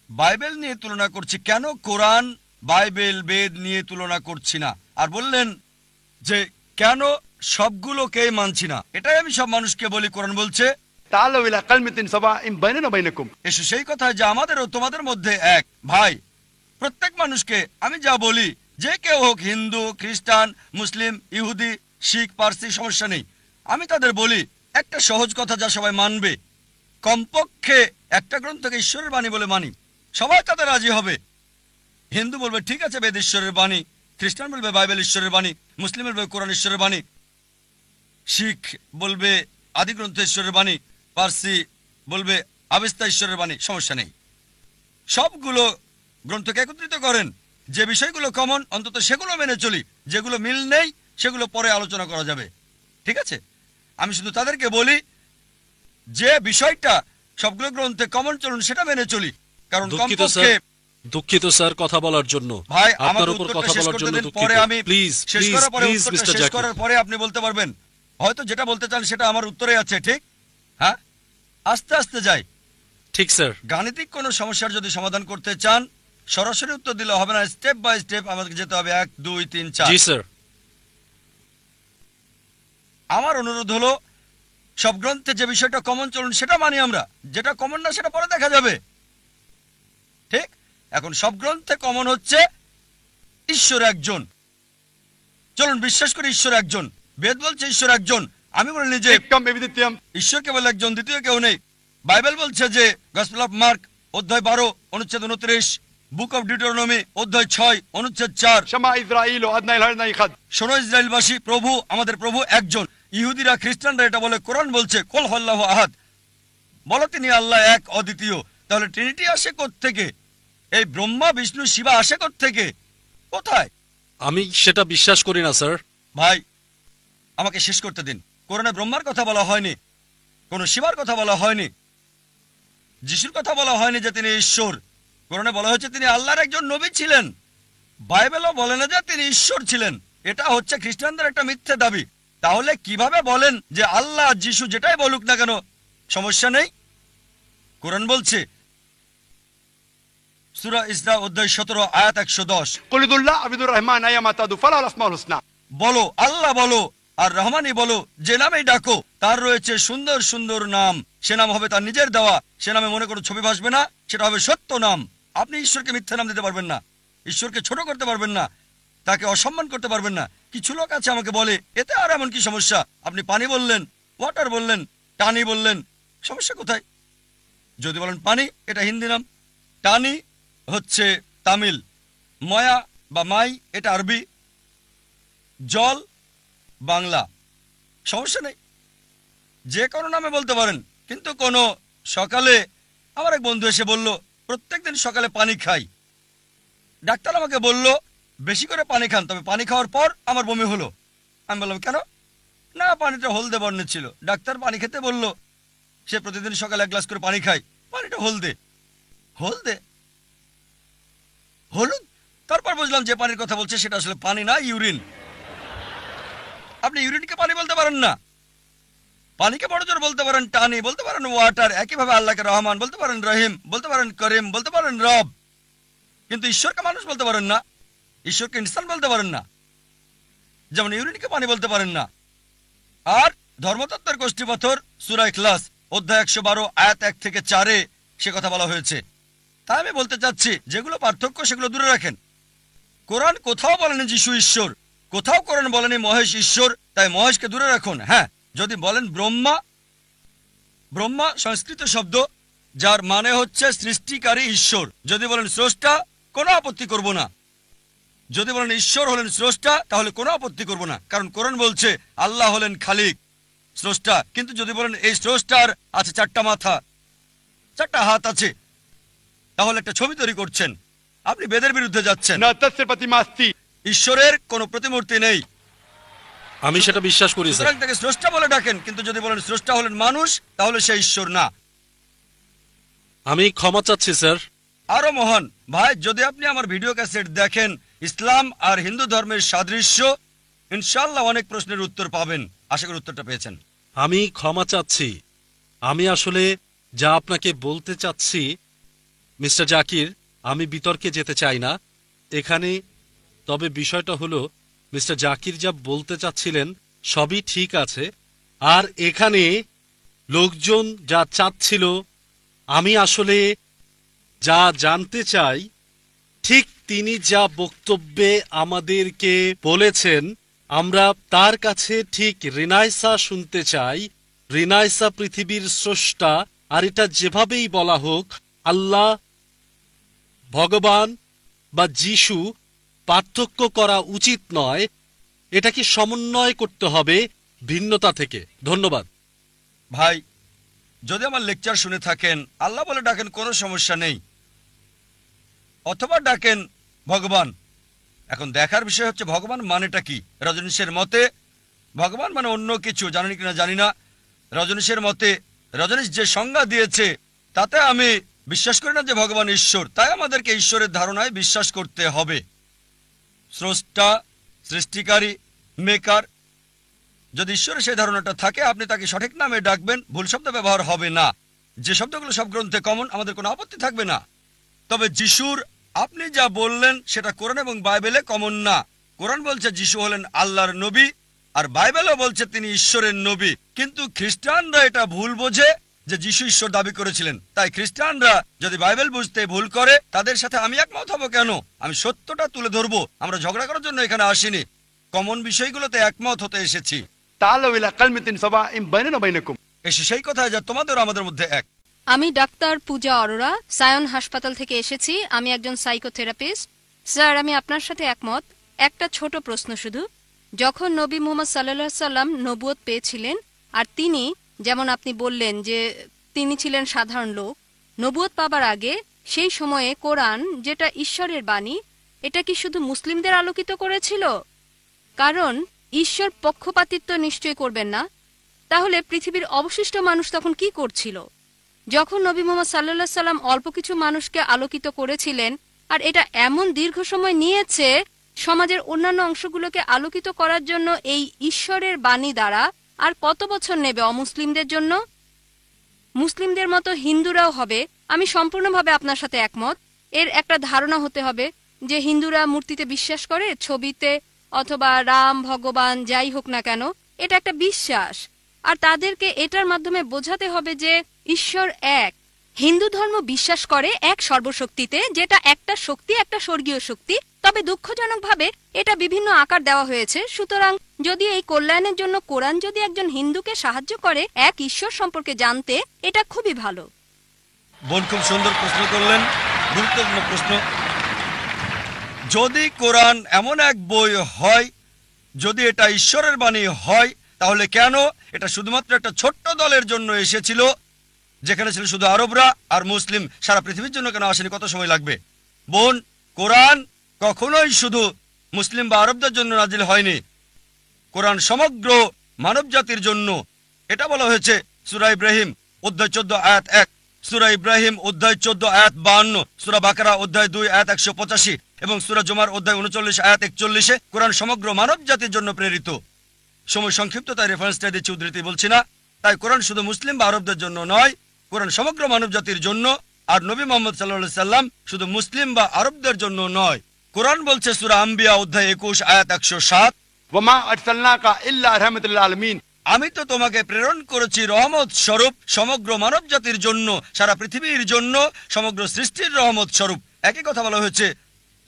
বাইবেল নিয়ে তুলনা করছি, কেন কোরআন, বাইবেল, বেদ নিয়ে তুলনা করছি না? আর বললেন যে কেন সবগুলোকেই মানছি না। এটাই আমি সব মানুষকে বলি, কোরআন বলছে تعالوا إلى كلمة سواء بيننا وبينكم এসো সেই কথা যে আমাদের ও তোমাদের মধ্যে এক। ভাই প্রত্যেক মানুষকে আমি যা বলি, যে কেউ হোক, হিন্দু, খ্রিস্টান, মুসলিম, ইহুদি, শিখ, পার্সি, সমস্যা নেই, আমি তাদের বলি একটা সহজ কথা যা সবাই মানবে। কমপক্ষে একটা গ্রন্থকে ঈশ্বরের বাণী বলে মানি, সবাই তাতে রাজি হবে। হিন্দু বলবে ঠিক আছে বেদ ঈশ্বরের বাণী, খ্রিস্টান বলবে বাইবেল ঈশ্বরের বাণী, মুসলিম বলবে কোরআন ঈশ্বরের বাণী, শিখ বলবে আদিগ্রন্থ ঈশ্বরের বাণী, পার্সি বলবে আবেস্তা ঈশ্বরের বাণী, সমস্যা নেই। সবগুলো গ্রন্থকে একত্রিত করেন, যে বিষয়গুলো কমন অন্তত সেগুলো মেনে চলি, যেগুলো মিল নেই সেগুলো পরে আলোচনা করা যাবে, ঠিক আছে? আমি শুধু তাদেরকে বলি যে বিষয়টা সবগুলো গ্রন্থে কমন চলুন সেটা মেনে চলি, কারণ কমপক্ষে। দুঃখিত স্যার কথা বলার জন্য, ভাই আপনার আমাকে উপর উত্তরটা কথা শেষ বলার করতে জন্য দিন, দুঃখিত। পরে আমি প্লিজ শেষ প্লিজ করার পরে প্লিজ উত্তরটা মিস্টার শেষ জাকির, করার পরে আপনি বলতে পারবেন। হয়তো যেটা বলতে চান সেটা আমার উত্তরে আছে, ঠিক? হ্যাঁ, আস্তে আস্তে যাই। ঠিক স্যার। গাণিতিক কোনো সমস্যার যদি সমাধান করতে চান সরাসরি উত্তর দিলে হবে না, স্টেপ বাই স্টেপ আমাদের যেতে হবে, 1 2 3 4। জি স্যার। আমার অনুরোধ হলো সব গ্রন্থে যে বিষয়টা কমন চলুন সেটা মানি আমরা, যেটা কমন না সেটা পরে দেখা যাবে, ঠিক? এখন সব গ্রন্থে কমন হচ্ছে ঈশ্বর একজন। চলুন বিশ্বাস করি ঈশ্বর একজন। বেদ বলছে ঈশ্বর একজন, আমি বলিনি যে كم بيدتيم ঈশ্বর কেবল একজন, দ্বিতীয় কেউ নেই। বাইবেল বলছে যে গসপেল অফ মার্ক অধ্যায় 12 অনুচ্ছেদ 29, বুক অফ ডিউটেরোনমি অধ্যায় 6 অনুচ্ছেদ 4, شمع إسرائيل وأدنى الهرنا يخد শোনো ইসরায়েলবাসী, প্রভু আমাদের প্রভু একজন। ইহুদিরা, খ্রিস্টানরা এটা বলে, কোরআন বলছে কুল হুয়াল্লাহু আহাদ, বলো তিনি আল্লাহ এক, অদ্বিতীয়। তাহলে ট্রিনিটি আসে কোত্থেকে? এই ব্রহ্মা, বিষ্ণু, শিবা আসে কোত্থেকে? কোথায়? আমি সেটা বিশ্বাস করি না স্যার। ভাই আমাকে শেষ করতে দিন। কোরআনে ব্রহ্মার কথা বলা হয়নি, কোন শিবার কথা বলা হয়নি, যিশুর কথা বলা হয়নি যে তিনি ঈশ্বর। কোরআনে বলা হয়েছে তিনি আল্লাহর একজন নবী ছিলেন। বাইবেলও বলে না যে তিনি ঈশ্বর ছিলেন। এটা হচ্ছে খ্রিস্টানদের একটা মিথ্যে দাবি। তাহলে কিভাবে বলেন যে আল্লাহ, যিশু যেটাই বলুক না কেন সমস্যা নেই? কোরআন বলছে সূরা ইসরা অধ্যায় 17 আয়াত 110, قل ادعوا الله عبد الرحمن أيما تدعوا فله الأسماء الحسنى বলো আল্লাহ বলো আর রহমানই বলো, যে নামেই ডাকো তার রয়েছে সুন্দর সুন্দর নাম। সে নাম হবে তার নিজের দেওয়া, সে নামে মনে কোনো ছবি ভাসবে না, সেটা হবে সত্য নাম। আপনি ঈশ্বরকে মিথ্যা নাম দিতে পারবেন না, ঈশ্বরকে ছোট করতে পারবেন না, তাকে অসম্মান করতে পারবেন না। কিছু লোক আছে আমাকে বলে এতে আর এমন কি সমস্যা? আপনি পানি বললেন, ওয়াটার বললেন, টানি বললেন, সমস্যা কোথায়? যদি বলেন পানি, এটা হিন্দি নাম, টানি হচ্ছে তামিল, ময়া বা মাই এটা আরবি, জল বাংলা, সমস্যা নেই, যে কোনো নামে বলতে পারেন। কিন্তু কোনো সকালে আমার এক বন্ধু এসে বলল প্রত্যেকদিন সকালে পানি খাই। ডাক্তার আমাকে বলল বেশি করে পানি খান, তবে পানি খাওয়ার পর আমার বমি হলো। আমি বললাম কেন? না, পানিটা হলদে বর্ণের ছিল। ডাক্তার পানি খেতে বলল, সে প্রতিদিন সকালে 1 গ্লাস করে পানি খায়, পানিটা হলদে। হলদে, হলুদ? তারপর বুঝলাম যে পানির কথা বলছে সেটা আসলে পানি না, ইউরিন। আপনি ইউরিনকে পানি বলতে পারেন না, পানিকে বড় জোর বলতে পারেন টানি, বলতে পারেন ওয়াটার। একইভাবে আল্লাহকে রহমান বলতে পারেন, রহিম বলতে পারেন, করিম বলতে পারেন, রব। কিন্তু ঈশ্বরকে মানুষ বলতে পারেন না, ঈশ্বরকে ইনসান বলতে পারেন না, যেমন ইউরিনকে পানি বলতে পারেন না। আর ধর্মতত্ত্বের গোষ্ঠী পাথর সূরা ইখলাস অধ্যায় 112 আয়াত 1 থেকে 4 সে কথা বলা হয়েছে। তাই আমি বলতে চাচ্ছি যেগুলো পার্থক্য সেগুলো দূরে রাখেন। কোরআন কোথাও বলেনি যিশু ঈশ্বর, কোথাও কোরআন বলেনি মহেশ ঈশ্বর, তাই মহেশকে দূরে রাখুন। হ্যাঁ, যদি বলেন ব্রহ্মা, ব্রহ্মা সংস্কৃত শব্দ যার মানে হচ্ছে সৃষ্টিকারী ঈশ্বর। যদি বলেন স্রষ্টা, কোনো আপত্তি করব না। যদি বলেন ঈশ্বর হলেন স্রষ্টা, তাহলে কোনো আপত্তি করব না, কারণ কোরআন বলছে আল্লাহ হলেন খালিক, স্রষ্টা। কিন্তু যদি বলেন এই স্রষ্টার আছে 4টা মাথা, 4টা হাত আছে, তাহলে একটা ছবি তৈরি করছেন, আপনি বেদের বিরুদ্ধে যাচ্ছেন। न तस्य प्रतिमा अस्ति ঈশ্বরের কোনো প্রতিমূর্তি নেই, আমি সেটা বিশ্বাস করি স্যার। সুতরাং তাকে স্রষ্টা বলে ডাকেন, কিন্তু যদি বলেন স্রষ্টা হলেন মানুষ, তাহলে সে ঈশ্বর না। আমি ক্ষমা চাচ্ছি স্যার। আরো মহান ভাই, যদি আপনি আমার ভিডিও ক্যাসেট দেখেন, ইসলাম আর হিন্দু ধর্মের সাদৃশ্য, ইনশাআল্লাহ অনেক প্রশ্নের উত্তর পাবেন। আশা করি উত্তরটা পেয়েছেন। আমি ক্ষমা চাচ্ছি। আমি আসলে যা আপনাকে বলতে চাচ্ছি মিস্টার জাকির, আমি বিতর্কে যেতে চাই না এখানে। তবে বিষয়টা হলো মিস্টার জাকির যা বলতে চাচ্ছিলেন সবই ঠিক আছে, আর এখানে লোকজন যা চাচ্ছিল, আমি আসলে যা জানতে চাই, ঠিক তিনি যা বক্তব্যে আমাদেরকে বলেছেন, আমরা তার কাছে ঠিক রিনাইসা শুনতে চাই। রিনাইসা পৃথিবীর স্রষ্টা, আর এটা যেভাবেই বলা হোক, আল্লাহ, ভগবান বা যিশু, পার্থক্য করা উচিত নয়। এটাকে সমন্বয় করতে হবে ভিন্নতা থেকে। ধন্যবাদ ভাই, যদি আমার লেকচার শুনে থাকেন, আল্লাহ বলে ডাকেন, কোনো সমস্যা নেই, অথবা ডাকেন ভগবান। এখন দেখার বিষয় হচ্ছে ভগবান মানেটা কি। রজনীশের মতে ভগবান মানে অন্য কিছু, জানেন কিনা জানি না। রজনীশের মতে, রজনীশ যে সংজ্ঞা দিয়েছে তাতে আমি বিশ্বাস করি না যে ভগবান ঈশ্বর, তাই আমাদেরকে ঈশ্বরের ধারণায় বিশ্বাস করতে হবে। স্রষ্টা, সৃষ্টিকারী, মেকার, যদি ঈশ্বরের সেই ধারণাটা থাকে, আপনি তাকে সঠিক নামে ডাকবেন, ভুল শব্দ ব্যবহার হবে না। যে শব্দগুলো সব গ্রন্থে কমন, আমাদের কোনো আপত্তি থাকবে না। তবে যিশুর আপনি যা বললেন সেটা কোরআন এবং বাইবেলে কমন না। কোরআন বলছে যিশু হলেন আল্লাহর নবী, আর বাইবেলও বলছে তিনি ঈশ্বরের নবী। কিন্তু খ্রিস্টানরা এটা ভুল বোঝে যে যিশু ঈশ্বর দাবি করেছিলেন। তাই খ্রিস্টানরা যদি বাইবেল বুঝতে ভুল করে, তাদের সাথে আমি একমত হব কেন? আমি সত্যটা তুলে ধরবো। আমরা ঝগড়া করার জন্য এখানে আসিনি, কমন বিষয়গুলোতে একমত হতে এসেছি। تعالوا إلى كلمة سواء بيننا وبينكم এসে সেই কথায় যা তোমাদের আমাদের মধ্যে এক। আমি ডাক্তার পূজা অরোরা, সায়ন হাসপাতাল থেকে এসেছি। আমি একজন সাইকোথেরাপিস্ট। স্যার, আমি আপনার সাথে একমত। একটা ছোট প্রশ্ন শুধু। যখন নবী মুহাম্মদ সাল্লাল্লাহু আলাইহি সাল্লাম নবুয়ত পেয়েছিলেন, আর তিনি, যেমন আপনি বললেন যে তিনি ছিলেন সাধারণ লোক, নবুয়ত পাবার আগে সেই সময়ে কোরআন, যেটা ঈশ্বরের বাণী, এটা কি শুধু মুসলিমদের আলোকিত করেছিল? কারণ ঈশ্বর পক্ষপাতিত্ব নিশ্চয় করবেন না। তাহলে পৃথিবীর অবশিষ্ট মানুষ তখন কি করছিল? যখন নবী মুহাম্মদ সাল্লাল্লাহু আলাইহি সাল্লাম অল্প কিছু মানুষকে আলোকিত করেছিলেন, আর এটা এমন দীর্ঘ সময় নিয়েছে সমাজের অন্যান্য অংশগুলোকে আলোকিত করার জন্য এই ঈশ্বরের বাণী দ্বারা, আর কত বছর নেবে অমুসলিমদের জন্য? মুসলিমদের মতো হিন্দুরাও হবে। আমি সম্পূর্ণভাবে আপনার সাথে একমত। এর একটা ধারণা হতে হবে যে হিন্দুরা মূর্তিতে বিশ্বাস করে, ছবিতে, অথবা রাম, ভগবান, যাই হোক না কেন, এটা একটা বিশ্বাস। আর তাদেরকে এটার মাধ্যমে বোঝাতে হবে যে ঈশ্বর এক। হিন্দু ধর্ম বিশ্বাস করে এক সর্বশক্তিতে, যেটা একটা শক্তি, একটা স্বর্গীয় শক্তি। তবে দুঃখজনকভাবে এটা বিভিন্ন আকার দেওয়া হয়েছে। সুতরাং যদি এই কল্যাণের জন্য কোরআন যদি একজন হিন্দুকে সাহায্য করে এক ঈশ্বর সম্পর্কে জানতে, এটা খুবই ভালো। বোন খুব সুন্দর প্রশ্ন করলেন, গুরুত্বপূর্ণ প্রশ্ন। যদি কোরআন এমন এক বই হয়, যদি এটা ঈশ্বরের বাণী হয়, তাহলে কেন এটা শুধুমাত্র একটা ছোট্ট দলের জন্য এসেছিল, যেখানে ছিল শুধু আরবরা আর মুসলিম? সারা পৃথিবীর জন্য কেন আসেনি? কত সময় লাগবে? বোন, কোরআন কখনোই শুধু মুসলিম বা আরবদের জন্য নাজিল হয়নি। কোরআন সমগ্র মানব জাতির জন্য। এটা বলা হয়েছে সূরা ইব্রাহিম অধ্যায় 14 আয়াত 1, সূরা ইব্রাহিম অধ্যায় 14 আয়াত 52, সূরা বাকারা অধ্যায় 2 আয়াত 185 এবং সূরা জুমার অধ্যায় 39 আয়াত 41-এ কোরআন সমগ্র মানব জাতির জন্য প্রেরিত। সময় সংক্ষিপ্ত, তাই রেফারেন্সটা দিচ্ছি, উদ্ধৃতি বলছি না। তাই কোরআন শুধু মুসলিম বা আরবদের জন্য নয়, কোরআন সমগ্র মানব জাতির জন্য। আর নবী মুহাম্মদ সাল্লাল্লাহু আলাইহি সাল্লাম শুধু মুসলিম বা আরবদের জন্য নয়। কোরআন বলছে সূরা আম্বিয়া অধ্যায় 21 আয়াত 107, وما أرسلناك إلا رحمة للعالمين আমি তো তোমাকে প্রেরণ করেছি রহমত স্বরূপ সমগ্র মানব জাতির জন্য, সারা পৃথিবীর জন্য, সমগ্র সৃষ্টির রহমত স্বরূপ। একই কথা বলা হয়েছে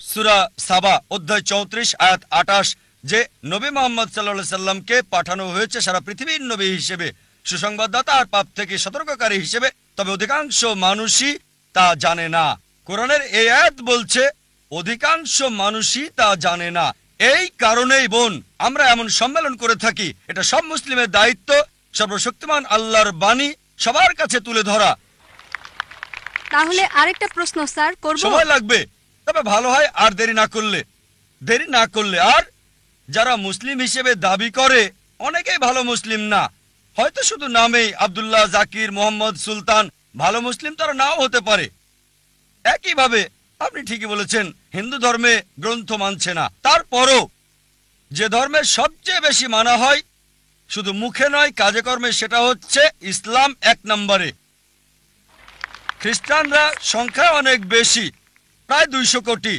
সূরা সাবা অধ্যায় 34 আয়াত 28, যে নবী মুহাম্মদ সাল্লাল্লাহু আলাইহি সাল্লামকে পাঠানো হয়েছে সারা পৃথিবীর নবী হিসেবে, সুসংবাদদাতা আর পাপ থেকে সতর্ককারী হিসেবে। তবে অধিকাংশ মানুষই তা জানে না। কোরআনের এই আয়াত বলছে অধিকাংশ মানুষই তা জানে না। এই কারণেই বোন আমরা এমন সম্মেলন করে থাকি। এটা সব মুসলিমের দায়িত্ব, সর্বশক্তিমান আল্লাহর বাণী সবার কাছে তুলে ধরা। তাহলে আরেকটা প্রশ্ন স্যার করব? সময় লাগবে, তবে ভালো হয় আর দেরি না করলে। আর যারা মুসলিম হিসেবে দাবি করে অনেকেই ভালো মুসলিম না, হয়তো শুধু নামেই আব্দুল্লাহ, জাকির, মোহাম্মদ, সুলতান। ভালো মুসলিম তারা নাও হতে পারে। একইভাবে আপনি ঠিকই বলেছেন, হিন্দু ধর্মে গ্রন্থ মানছে না, তারপরও যে ধর্মের সবচেয়ে বেশি মানা হয় শুধু মুখে নয় কাজে কর্মে, সেটা হচ্ছে ইসলাম 1 নম্বরে। খ্রিস্টানরা সংখ্যা অনেক বেশি, প্রায় 200 কোটি,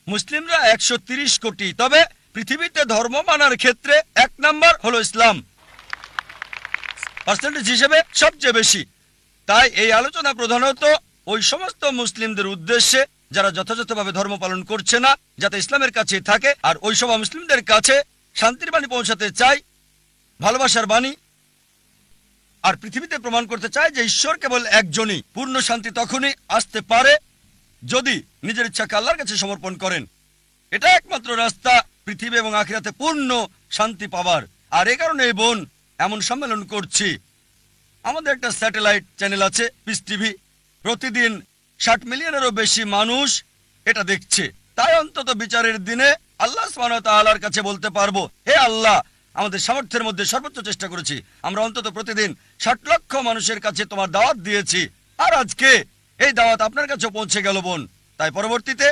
মুসলিমরা 130 কোটি। তবে পৃথিবীতে ধর্ম মানার ক্ষেত্রে 1 নম্বর হলো ইসলাম, পার্সেন্টেজ হিসেবে সবচেয়ে বেশি। তাই এই আলোচনা প্রধানত ওই সমস্ত মুসলিমদের উদ্দেশ্যে যারা যথাযথভাবে ধর্ম পালন করছে না, যাতে ইসলামের কাছে থাকে, আর ওই সব মুসলিমদের কাছে শান্তির বাণী পৌঁছাতে চাই, ভালোবাসার বাণী, আর পৃথিবীতে প্রমাণ করতে চায় যে ঈশ্বর কেবল একজনই। পূর্ণ শান্তি তখনই আসতে পারে যদি নিজের ইচ্ছাকে আল্লাহর কাছে সমর্পণ করেন। এটা একমাত্র রাস্তা পৃথিবী এবং আখিরাতে পূর্ণ শান্তি পাবার। আর এই কারণে এই বোন এমন সম্মেলন করছি। আমাদের একটা স্যাটেলাইট চ্যানেল আছে, পিস টিভি। প্রতিদিন 60 মিলিয়নেরও বেশি মানুষ এটা দেখছে। তাই অন্তত বিচারের দিনে আল্লাহ সুবহানাহু ওয়া তাআলার কাছে বলতে পারবো, হে আল্লাহ, আমাদের সামর্থ্যের মধ্যে সর্বোচ্চ চেষ্টা করেছি, আমরা অন্তত প্রতিদিন 60 লক্ষ মানুষের কাছে তোমার দাওয়াত দিয়েছি। আর আজকে এই দাওয়াত আপনার কাছে পৌঁছে গেল বোন। তাই পরবর্তীতে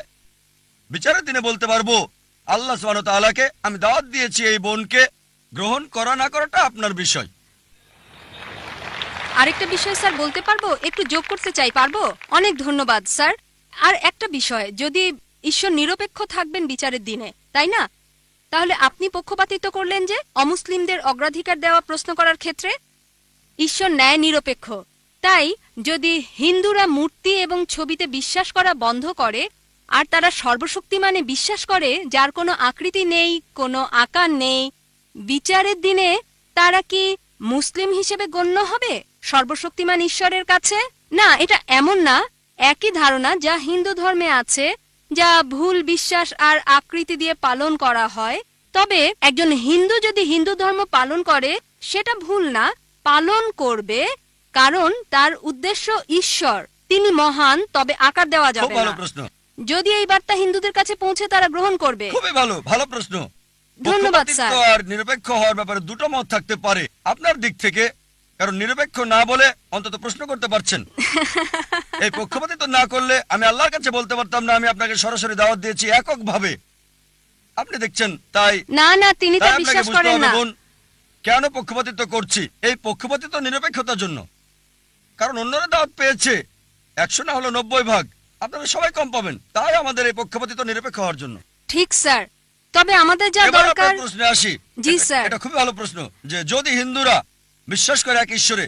বিচারের দিনে বলতে পারবো, আল্লাহ সুবহানাহু ওয়া তাআলাকে আমি দাওয়াত দিয়েছি, এই বোনকে গ্রহণ করা না করাটা আপনার বিষয়। আরেকটা বিষয় স্যার বলতে পারবো, একটু যোগ করতে চাই, পারবো? অনেক ধন্যবাদ স্যার। আর একটা বিষয়, যদি ঈশ্বর নিরপেক্ষ থাকবেন বিচারের দিনে, তাই না? তাহলে আপনি পক্ষপাতিত্ব করলেন যে অমুসলিমদের অগ্রাধিকার দেওয়া প্রশ্ন করার ক্ষেত্রে। ঈশ্বর ন্যায় নিরপেক্ষ। তাই যদি হিন্দুরা মূর্তি এবং ছবিতে বিশ্বাস করা বন্ধ করে আর তারা সর্বশক্তিমানে বিশ্বাস করে, যার কোনো আকৃতি নেই, কোনো আকার নেই, বিচারের দিনে তারা কি মুসলিম হিসেবে গণ্য হবে সর্বশক্তিমান ঈশ্বরের কাছে? না, এটা এমন না। একই ধারণা যা হিন্দু ধর্মে আছে, যা ভুল বিশ্বাস আর আকৃতি দিয়ে পালন করা হয়। তবে একজন হিন্দু যদি হিন্দু ধর্ম পালন করে, সেটা ভুল না, পালন করবে, কারণ তার উদ্দেশ্য ঈশ্বর, তিনি মহান, তবে আকার দেওয়া খুব যাবে ভালো না। প্রশ্ন। যদি এই বার্তা হিন্দুদের কাছে পৌঁছে, তারা গ্রহণ করবে। খুবই ভালো প্রশ্ন। ধন্যবাদ স্যার। পক্ষপাতিত্ব আর নিরপেক্ষ হওয়ার ব্যাপারে দুটো মত থাকতে পারে আপনার দিক থেকে, কারণ নিরপেক্ষ না বলে অন্তত প্রশ্ন করতে পারছেন। এই পক্ষপাতিত্ব না করলে আমি আল্লাহর কাছে বলতে পারতাম না আমি আপনাকে সরাসরি দাওয়াত দিয়েছি এককভাবে। আপনি দেখছেন, তাই না, তিনি তা আপনাকে বিশ্বাস বুঝতে করেন হবে না। বোন, কেন পক্ষপাতিত্ব করছি। এই পক্ষপাতিত্ব নিরপেক্ষতার জন্য, কারণ অন্যরা দাওয়াত পেয়েছে 100 না হলো 90 ভাগ, আপনারা সবাই কম পাবেন। তাই আমাদের এই পক্ষপাতিত্ব নিরপেক্ষ হওয়ার জন্য। ঠিক স্যার, তবে আমাদের যা এবার দরকার। আপনার প্রশ্নে আসি। জি স্যার। এটা খুবই ভালো প্রশ্ন, যে যদি হিন্দুরা বিশ্বাস করে এক ঈশ্বরে,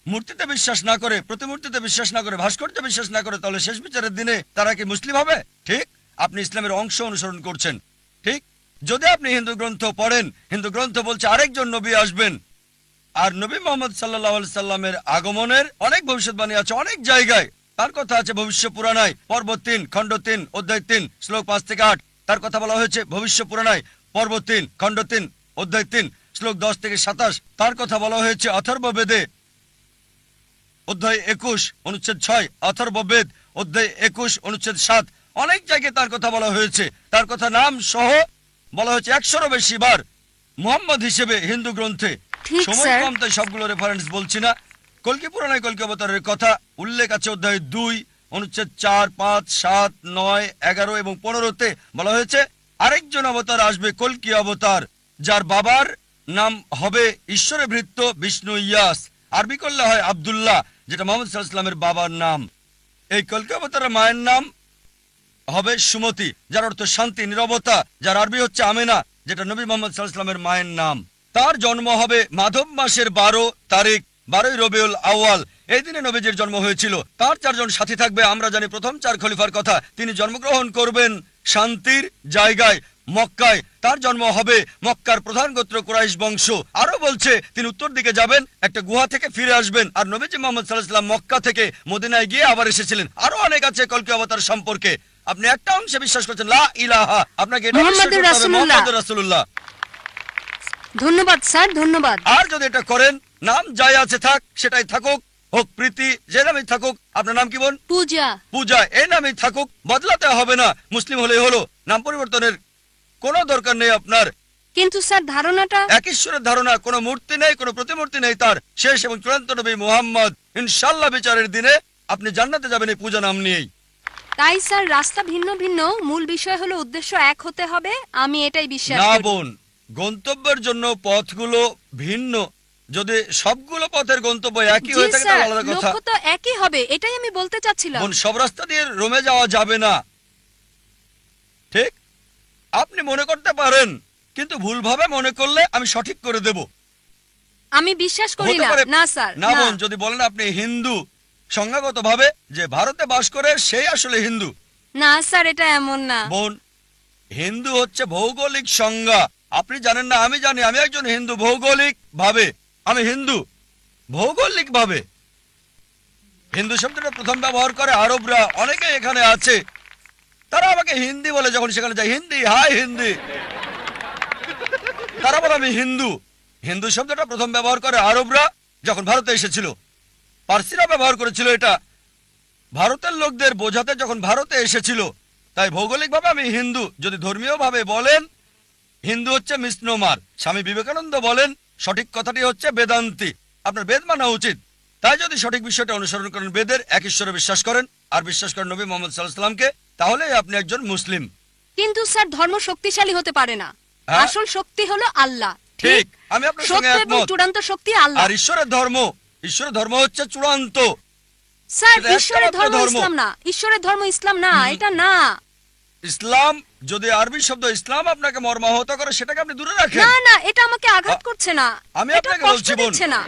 মূর্তিতে বিশ্বাস না করে, প্রতিমূর্তিতে বিশ্বাস না করে, ভাস্কর্যে বিশ্বাস না করে, তাহলে শেষ বিচারের দিনে তারা কি মুসলিম হবে? ঠিক, আপনি ইসলামের অংশ অনুসরণ করছেন। ঠিক, যদি আপনি হিন্দু গ্রন্থ পড়েন, হিন্দু গ্রন্থ বলছে আরেকজন নবী আসবেন, আর নবী মুহাম্মদ সাল্লাল্লাহু আলাইহি সাল্লামের আগমনের অনেক ভবিষ্যৎবাণী আছে অনেক জায়গায়। তার কথা আছে ভবিষ্য পুরাণায় পর্ব 3 খণ্ড 3 অধ্যায় 3 শ্লোক 5 থেকে 8। তার কথা বলা হয়েছে ভবিষ্য পুরাণায় পর্ব 3 খণ্ড 3 অধ্যায় 3 শ্লোক 10 থেকে 27। তার কথা বলা হয়েছে অথর্ববেদে অধ্যায় 21 অনুচ্ছেদ 6, অথর্ববেদ অধ্যায় 21 অনুচ্ছেদ 7। অনেক জায়গায় তার কথা বলা হয়েছে। তার কথা নাম সহ বলা হয়েছে 100-এরও বেশি বার মুহাম্মদ হিসেবে হিন্দু গ্রন্থে। সময় কম, তাই সবগুলো রেফারেন্স বলছি না। কল্কি পুরাণায় কল্কি অবতারের কথা উল্লেখ আছে অধ্যায় 2 অনুচ্ছেদ 4, 5, 7, 9, 11 এবং 15-তে বলা হয়েছে আরেকজন অবতার আসবে, কল্কি অবতার, যার বাবার নাম হবে ঈশ্বরে ভৃত্য বিষ্ণু ইয়াস। আরবি করলে হয় আব্দুল্লাহ, যেটা মুহাম্মদ সাল্লাল্লাহু আলাইহি ওয়াসাল্লামের বাবার নাম। এই কল্কি অবতারের মায়ের নাম হবে সুমতি, যার অর্থ শান্তি, নীরবতা, যার আরবি হচ্ছে আমেনা, যেটা নবী মুহাম্মদ সাল্লাল্লাহু আলাইহি ওয়াসাল্লামের মায়ের নাম। তার জন্ম হবে মাধব মাসের 12 তারিখ, 12ই রবিউল আউয়াল। এই দিনে নবীজির জন্ম হয়েছিল। তার 4 জন সাথী থাকবে। আমরা জানি প্রথম 4 খলিফার কথা। তিনি জন্মগ্রহণ করবেন শান্তির জায়গায় মক্কায়। তার জন্ম হবে মক্কার প্রধান গোত্র কুরাইশ বংশ। আরো বলছে তিনি উত্তর দিকে যাবেন, একটা গুহা থেকে ফিরে আসবেন। আর নবীজি মুহাম্মদ সাল্লাল্লাহু আলাইহি ওয়াসাল্লাম মক্কা থেকে মদিনায় গিয়ে আবার এসেছিলেন। আরো অনেক আছে কল্কি অবতার সম্পর্কে। আপনি একটা অংশে বিশ্বাস করছেন লা ইলাহা, আপনাকে এটা বিশ্বাস করতে হবে মুহাম্মদুর রাসূলুল্লাহ। ধন্যবাদ স্যার, ধন্যবাদ। আর যদি এটা করেন, নাম যাই আছে থাক, সেটাই থাকুক, হোক প্রীতি, যে নামেই থাকুক। আপনার নাম কি বোন? পূজা। পূজা, এই নামেই থাকুক, বদলাতে হবে না। মুসলিম হলেই হলো, নাম পরিবর্তনের কোনো দরকার নেই আপনার। কিন্তু স্যার ধারণাটা এক ঈশ্বরের ধারণা, কোনো মূর্তি নেই, কোনো প্রতিমূর্তি নেই তার। শেষ এবং চূড়ান্ত নবী মুহাম্মদ, ইনশাআল্লাহ বিচারের দিনে আপনি জান্নাতে যাবেন এই পূজা নাম নিয়েই। তাই স্যার রাস্তা ভিন্ন ভিন্ন, মূল বিষয় হলো উদ্দেশ্য এক হতে হবে, আমি এটাই বিশ্বাস না করি। বোন, গন্তব্যের জন্য পথগুলো ভিন্ন। যদি সবগুলো পথের গন্তব্য একই জি হয়ে থাকে স্যার, তাহলে আলাদা কথা। লক্ষ্য তো একই হবে, এটাই আমি বলতে চাচ্ছিলাম। বোন, সব রাস্তা দিয়ে রোমে যাওয়া যাবে না, ঠিক? আপনি মনে করতে পারেন, কিন্তু ভুলভাবে মনে করলে আমি সঠিক করে দেব। আমি বিশ্বাস করি হতে না। পারে। না স্যার, না না। বোন, যদি বলেন আপনি হিন্দু, সংজ্ঞাগত ভাবে যে ভারতে বাস করে সেই আসলে হিন্দু। না স্যার, এটা এমন না। বোন, হিন্দু হচ্ছে ভৌগোলিক সংজ্ঞা। আপনি জানেন না, আমি জানি। আমি একজন হিন্দু ভৌগোলিক ভাবে, আমি হিন্দু ভৌগোলিক ভাবে। হিন্দু শব্দটা প্রথম ব্যবহার করে আরবরা, অনেকে এখানে আছে, তারা আমাকে হিন্দি বলে। যখন সেখানে যাই, হিন্দি, হাই হিন্দি, তারা বলে আমি হিন্দু। হিন্দু শব্দটা প্রথম ব্যবহার করে আরবরা যখন ভারতে এসেছিল। পার্সিরা ব্যবহার করেছিল এটা ভারতের লোকদের বোঝাতে যখন ভারতে এসেছিল। তাই ভৌগোলিকভাবে আমি হিন্দু। যদি ধর্মীয় ভাবে বলেন, হিন্দু হচ্ছে মিসনোমার। স্বামী বিবেকানন্দ বলেন সঠিক কথাটি হচ্ছে বেদান্তি। আপনার বেদ মানা উচিত। তাই যদি সঠিক বিষয়টা অনুসরণ করেন, বেদের এক ঈশ্বরে বিশ্বাস করেন আর বিশ্বাস করেন নবী মোহাম্মদ সাল্লাল্লাহু আলাইহি সাল্লামকে, তাহলে আপনি একজন মুসলিম। কিন্তু স্যার ধর্ম শক্তিশালী হতে পারে না, হ্যাঁ? আসল শক্তি হলো আল্লাহ। ঠিক, আমি আপনার সঙ্গে সত্য এবং একমত। চূড়ান্ত শক্তি আল্লাহ। আর ঈশ্বরের ধর্ম হচ্ছে চূড়ান্ত। স্যার সেটা ঈশ্বরের একটামাত্র ধর্ম ধর্ম। ইসলাম না, ঈশ্বরের ধর্ম ইসলাম না, এটা না। ইসলাম, যদি আরবি শব্দ ইসলাম আপনাকে মর্মাহত করে, সেটাকে আপনি দূরে রাখেন। না না, এটা আমাকে আঘাত করছে না, আমি এটা আপনাকে কষ্ট বলছি বোন, দিচ্ছে না।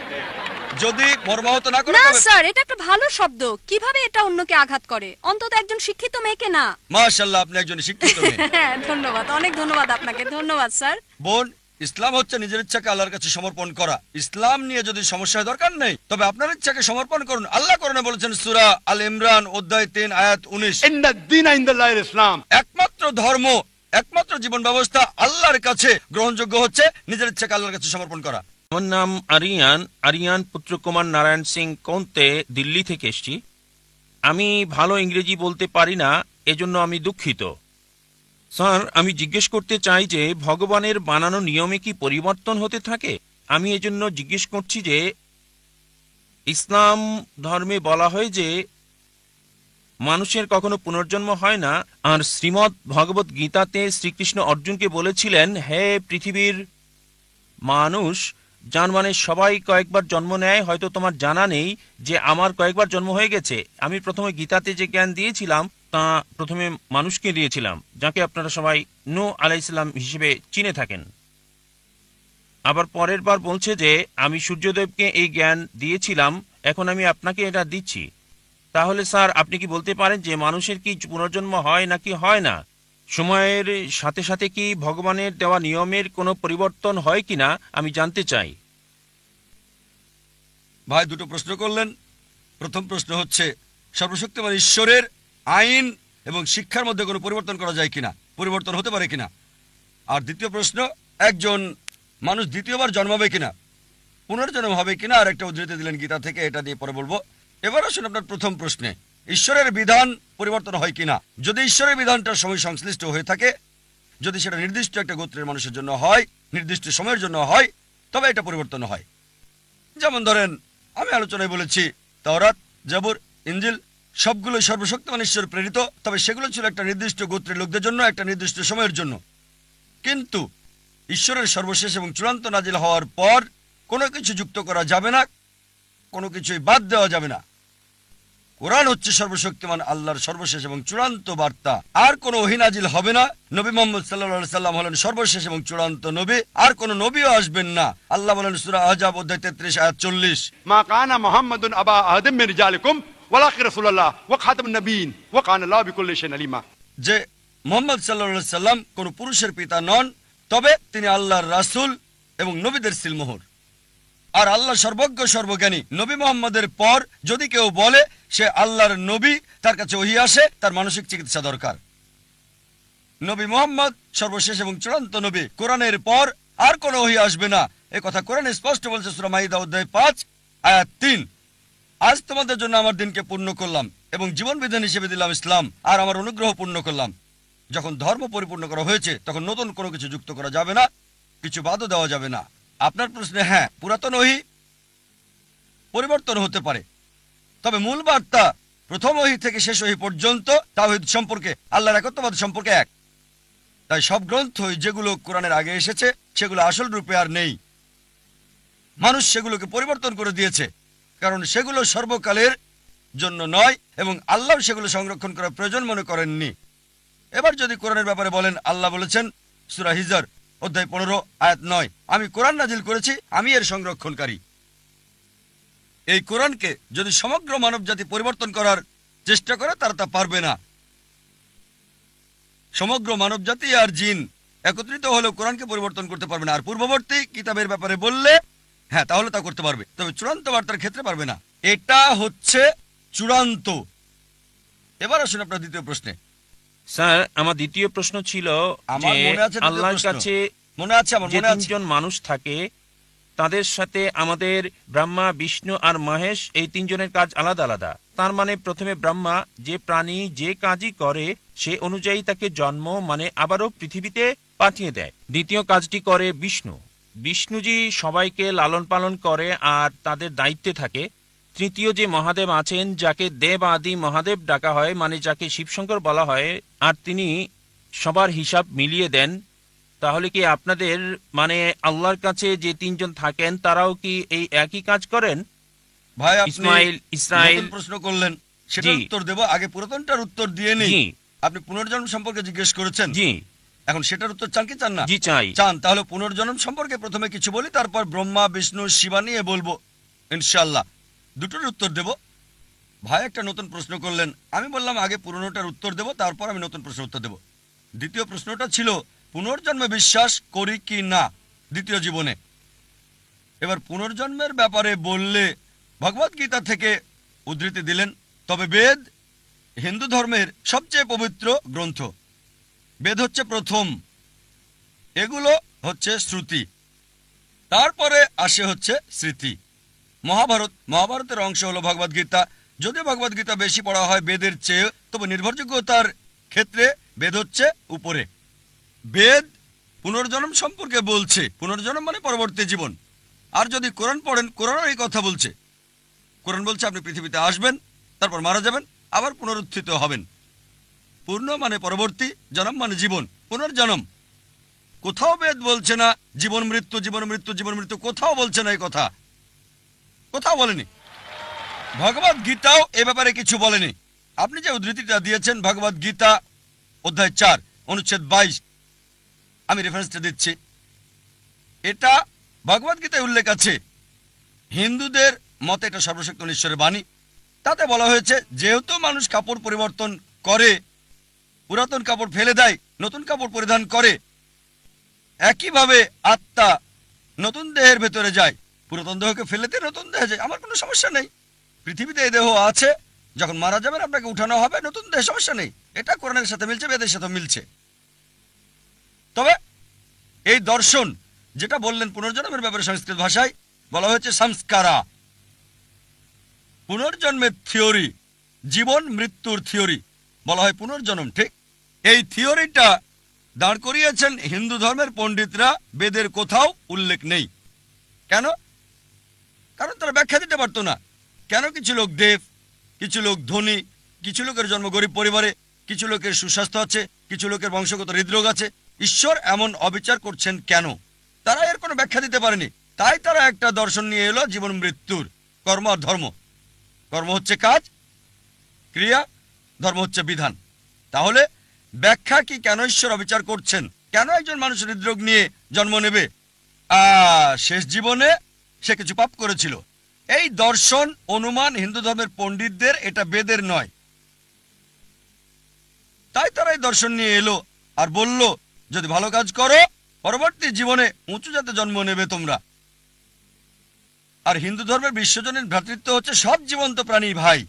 যদি মর্মাহত না করে, না তবে স্যার, এটা একটা ভালো শব্দ। কিভাবে এটা অন্যকে আঘাত করে? অন্তত একজন শিক্ষিত মেয়েকে না। মাশাআল্লাহ, আপনি একজন শিক্ষিত মেয়ে। হ্যাঁ, ধন্যবাদ, অনেক ধন্যবাদ আপনাকে। ধন্যবাদ স্যার। বোন, ইসলাম হচ্ছে নিজের ইচ্ছাকে আল্লাহর কাছে সমর্পণ করা। ইসলাম নিয়ে যদি সমস্যা দরকার নেই, তবে আপনার ইচ্ছাকে সমর্পণ করুন। আল্লাহ কোরআনে বলেছেন সূরা আল ইমরান অধ্যায় 3 আয়াত 19, إن الدين عند الله الإسلام। একমাত্র ধর্ম, একমাত্র জীবন ব্যবস্থা আল্লাহর কাছে গ্রহণযোগ্য হচ্ছে নিজের ইচ্ছাকে আল্লাহর কাছে সমর্পণ করা। আমার নাম আরিয়ান পুত্র কুমার নারায়ণ সিং কৌন্তে, দিল্লি থেকে এসেছি। আমি ভালো ইংরেজি বলতে পারি না, এজন্য আমি দুঃখিত। স্যার, আমি জিজ্ঞেস করতে চাই যে ভগবানের বানানো নিয়মে কি পরিবর্তন হতে থাকে? আমি এজন্য জিজ্ঞেস করছি যে ইসলাম ধর্মে বলা হয় যে মানুষের কখনো পুনর্জন্ম হয় না, আর শ্রীমদ্ ভগবত গীতাতে শ্রীকৃষ্ণ অর্জুনকে বলেছিলেন, হে পৃথিবীর মানুষ, যার মানে সবাই কয়েকবার জন্ম নেয়। হয়তো তোমার জানা নেই যে আমার কয়েকবার জন্ম হয়ে গেছে। আমি প্রথমে গীতাতে যে জ্ঞান দিয়েছিলাম তা প্রথমে মানুষকে দিয়েছিলাম, যাকে আপনারা সবাই নূহ আলাইহিস সালাম হিসেবে চিনে থাকেন। আবার পরের বার বলছে যে আমি সূর্যদেবকে এই জ্ঞান দিয়েছিলাম, এখন আমি আপনাকে এটা দিচ্ছি। তাহলে স্যার, আপনি কি বলতে পারেন যে মানুষের কি পুনর্জন্ম হয় নাকি হয় না? সময়ের সাথে সাথে কি ভগবানের দেওয়া নিয়মের কোনো পরিবর্তন হয় কিনা আমি জানতে চাই। ভাই দুটো প্রশ্ন করলেন। প্রথম প্রশ্ন হচ্ছে সর্বশক্তিমান ঈশ্বরের আইন এবং শিক্ষার মধ্যে কোনো পরিবর্তন করা যায় কিনা, পরিবর্তন হতে পারে কিনা। আর দ্বিতীয় প্রশ্ন, একজন মানুষ দ্বিতীয়বার জন্মাবে কিনা, পুনর্জন্ম হবে কিনা। আর একটা উদ্ধৃতি দিলেন গীতা থেকে, এটা দিয়ে পরে বলবো। এবার আসুন আপনার প্রথম প্রশ্নে, ঈশ্বরের বিধান পরিবর্তন হয় কিনা। যদি ঈশ্বরের বিধানটার সময় সংশ্লিষ্ট হয়ে থাকে, যদি সেটা নির্দিষ্ট একটা গোত্রের মানুষের জন্য হয়, নির্দিষ্ট সময়ের জন্য হয়, তবে এটা পরিবর্তন হয়। যেমন ধরেন, আমি আলোচনায় বলেছি তাওরাত, জাবুর, ইনজিল সবগুলো সর্বশক্তিমান ঈশ্বর প্রেরিত, তবে সেগুলো ছিল একটা নির্দিষ্ট গোত্রের লোকদের জন্য, একটা নির্দিষ্ট সময়ের জন্য। কিন্তু ঈশ্বরের সর্বশেষ এবং চূড়ান্ত নাজিল হওয়ার পর কোনো কিছু যুক্ত করা যাবে না, কোনো কিছুই বাদ দেওয়া যাবে না। কোরআন হচ্ছে সর্বশক্তিমান আল্লাহর সর্বশেষ এবং চূড়ান্ত বার্তা। আর কোনো ওহী নাজিল হবে না। নবী মুহাম্মদ সাল্লাল্লাহু আলাইহি সাল্লাম হলেন সর্বশেষ এবং চূড়ান্ত নবী, আর কোনো নবীও আসবেন না। আল্লাহ বলেন সূরা আহজাব অধ্যায় 33 আয়াত 40, ما كان محمد أبا أحد من رجالكم ولكن رسول الله وخاتم النبيين وكان الله بكل شيء عليما। যে মুহাম্মদ সাল্লাল্লাহু আলাইহি সাল্লাম কোনো পুরুষের পিতা নন, তবে তিনি আল্লাহর রাসূল এবং নবীদের সিলমোহর। আর আল্লাহ সর্বজ্ঞ সর্বজ্ঞানী। নবী মুহাম্মদের পর যদি কেউ বলে সে আল্লাহর নবী, তার কাছে ওহী আসে, তার মানসিক চিকিৎসা দরকার। নবী মুহাম্মদ সর্বশেষ এবং চূড়ান্ত নবী। কোরআনের পর আর কোনো ওহী আসবে না, এ কথা কোরআনে স্পষ্ট বলছে সূরা মাইদা অধ্যায় 5 আয়াত 3। আজ তোমাদের জন্য আমার দিনকে পূর্ণ করলাম এবং জীবন বিধান হিসেবে দিলাম ইসলাম, আর আমার অনুগ্রহ পূর্ণ করলাম। যখন ধর্ম পরিপূর্ণ করা হয়েছে তখন নতুন কোনো কিছু যুক্ত করা যাবে না, কিছু বাদও দেওয়া যাবে না। আপনার প্রশ্নে হ্যাঁ, পুরাতন ওহী পরিবর্তন হতে পারে, তবে মূল বার্তা প্রথম ওহী থেকে শেষ ওহী পর্যন্ত তাওহীদ সম্পর্কে, আল্লাহর একত্ববাদ সম্পর্কে এক। তাই সব গ্রন্থই যেগুলো কোরআনের আগে এসেছে সেগুলো আসল রূপে আর নেই। মানুষ সেগুলোকে পরিবর্তন করে দিয়েছে, কারণ সেগুলো সর্বকালের জন্য নয় এবং আল্লাহ সেগুলো সংরক্ষণ করার প্রয়োজন মনে করেননি। এবার যদি কোরআনের ব্যাপারে বলেন, আল্লাহ বলেছেন সূরা হিজর অধ্যায় 15 আয়াত 9, আমি কোরআন নাজিল করেছি, আমি এর সংরক্ষণকারী। এই কোরআনকে যদি সমগ্র মানবজাতি পরিবর্তন করার চেষ্টা করে তারা তা পারবে না। সমগ্র মানবজাতি আর জিন একত্রিত হলেও কোরআনকে পরিবর্তন করতে পারবে না। আর পূর্ববর্তী কিতাবের ব্যাপারে বললে হ্যাঁ, তাহলে তা করতে পারবে, তবে চূড়ান্ত বার্তার ক্ষেত্রে পারবে না। এটা হচ্ছে চূড়ান্ত। এবার আসুন আপনার দ্বিতীয় প্রশ্নে। স্যার, আমার দ্বিতীয় প্রশ্ন ছিল আমার যে মনে আছে দ্বিতীয় আল্লাহর প্রশ্ন। কাছে মনে আছে, আমার যে মনে আছে। তিনজন মানুষ থাকে তাদের সাথে আমাদের ব্রহ্মা, বিষ্ণু আর মহেশ, এই তিনজনের কাজ আলাদা আলাদা। তার মানে প্রথমে ব্রহ্মা যে প্রাণী যে কাজই করে সে অনুযায়ী তাকে জন্ম মানে আবারও পৃথিবীতে পাঠিয়ে দেয়। দ্বিতীয় কাজটি করে বিষ্ণু। বিষ্ণুজি সবাইকে লালন পালন করে আর তাদের দায়িত্বে থাকে। তৃতীয় যে মহাদেব আছেন, যাকে দেব আদি মহাদেব ডাকা হয়, মানে যাকে শিবশঙ্কর বলা হয়, আর তিনি সবার হিসাব মিলিয়ে দেন। তাহলে কি আপনাদের মানে আল্লাহর কাছে যে তিনজন থাকেন তারাও কি এই একই কাজ করেন? ভাই, আপনি ইসমাইল, ইসরাইল। নতুন প্রশ্ন করলেন, সেটার জি। উত্তর দেব। আগে পুরাতনটার উত্তর দিয়ে নেই। জি আপনি পুনর্জন্ম সম্পর্কে জিজ্ঞেস করেছেন, জি এখন সেটার উত্তর চান কি চান না? জি চাই। চান, তাহলে পুনর্জন্ম সম্পর্কে প্রথমে কিছু বলি, তারপর ব্রহ্মা, বিষ্ণু, শিবা নিয়ে বলবো ইনশাআল্লাহ। দুটোর উত্তর দেব। ভাই একটা নতুন প্রশ্ন করলেন, আমি বললাম আগে পুরনোটার উত্তর দেব, তারপর আমি নতুন প্রশ্ন উত্তর দেব। দ্বিতীয় প্রশ্নটা ছিল পুনর্জন্মে বিশ্বাস করি কি না দ্বিতীয় জীবনে। এবার পুনর্জন্মের ব্যাপারে বললে ভগবদ গীতা থেকে উদ্ধৃতি দিলেন, তবে বেদ হিন্দু ধর্মের সবচেয়ে পবিত্র গ্রন্থ। বেদ হচ্ছে প্রথম, এগুলো হচ্ছে শ্রুতি, তারপরে আসে হচ্ছে স্মৃতি। মহাভারতের অংশ হলো ভগবদ গীতা। যদিও ভগবদ গীতা বেশি পড়া হয় বেদের চেয়ে, তবে নির্ভরযোগ্যতার ক্ষেত্রে বেদ হচ্ছে উপরে। বেদ পুনর্জন্ম সম্পর্কে বলছে, পুনর্জন্ম মানে পরবর্তী জীবন। আর যদি কোরআন পড়েন, কোরআনও এই কথা বলছে। কোরআন বলছে আপনি পৃথিবীতে আসবেন, তারপর মারা যাবেন, আবার পুনরুত্থিত হবেন। পূর্ণ মানে পরবর্তী, জন্ম মানে জীবন, পুনর্জন্ম। কোথাও বেদ বলছে না জীবন মৃত্যু, জীবন মৃত্যু, জীবন মৃত্যু, কোথাও বলছে না এই কথা, কোথাও বলেনি। ভগবদ গীতাও এ ব্যাপারে কিছু বলেনি। আপনি যে উদ্ধৃতিটা দিয়েছেন ভগবদ গীতা অধ্যায় 4 অনুচ্ছেদ 22, আমি রেফারেন্সটা দিচ্ছি। এটা ভগবদ গীতায় উল্লেখ আছে। হিন্দুদের মতে এটা সর্বশক্ত ঈশ্বরের বাণী। তাতে বলা হয়েছে যেহেতু মানুষ কাপড় পরিবর্তন করে, পুরাতন কাপড় ফেলে দেয়, নতুন কাপড় পরিধান করে, একইভাবে আত্মা নতুন দেহের ভেতরে যায়। পুরাতন দেহকে ফেলেতে নতুন দেহে যায়, আমার কোনো সমস্যা নেই। পৃথিবীতে এই দেহ আছে, যখন মারা যাবেন আপনাকে উঠানো হবে নতুন দেহ, সমস্যা নেই। এটা কোরআনের সাথে মিলছে, বেদের সাথে মিলছে। তবে এই দর্শন যেটা বললেন পুনর্জন্মের ব্যাপারে সংস্কৃত ভাষায় বলা হয়েছে সংস্কারা। পুনর্জন্মের থিওরি, জীবন মৃত্যুর থিওরি বলা হয় পুনর্জন্ম, ঠিক? এই থিওরিটা দাঁড় করিয়েছেন হিন্দু ধর্মের পণ্ডিতরা, বেদের কোথাও উল্লেখ নেই। কেন? কারণ তারা ব্যাখ্যা দিতে পারতো না। কেন কিছু লোক দেব, কিছু লোক ধনী, কিছু লোকের জন্ম গরিব পরিবারে, কিছু লোকের সুস্বাস্থ্য আছে, কিছু লোকের বংশগত হৃদরোগ আছে, ঈশ্বর এমন অবিচার করছেন কেন? তারা এর কোনো ব্যাখ্যা দিতে পারেনি। তাই তারা একটা দর্শন নিয়ে এলো জীবন মৃত্যুর, কর্ম আর ধর্ম। কর্ম হচ্ছে কাজ, ক্রিয়া, ধর্ম হচ্ছে বিধান। তাহলে ব্যাখ্যা কি কেন ঈশ্বর অবিচার করছেন? কেন একজন মানুষ হৃদরোগ নিয়ে জন্ম নেবে? শেষ জীবনে সে কিছু পাপ করেছিল। এই দর্শন অনুমান হিন্দু ধর্মের পণ্ডিতদের, এটা বেদের নয়। তাই তারা এই দর্শন নিয়ে এলো আর বলল যদি ভালো কাজ করো পরবর্তী জীবনে উঁচু জাতে জন্ম নেবে তোমরা। আর হিন্দু ধর্মের বিশ্বজনীন ভ্রাতৃত্ব হচ্ছে সব জীবন্ত প্রাণী ভাই।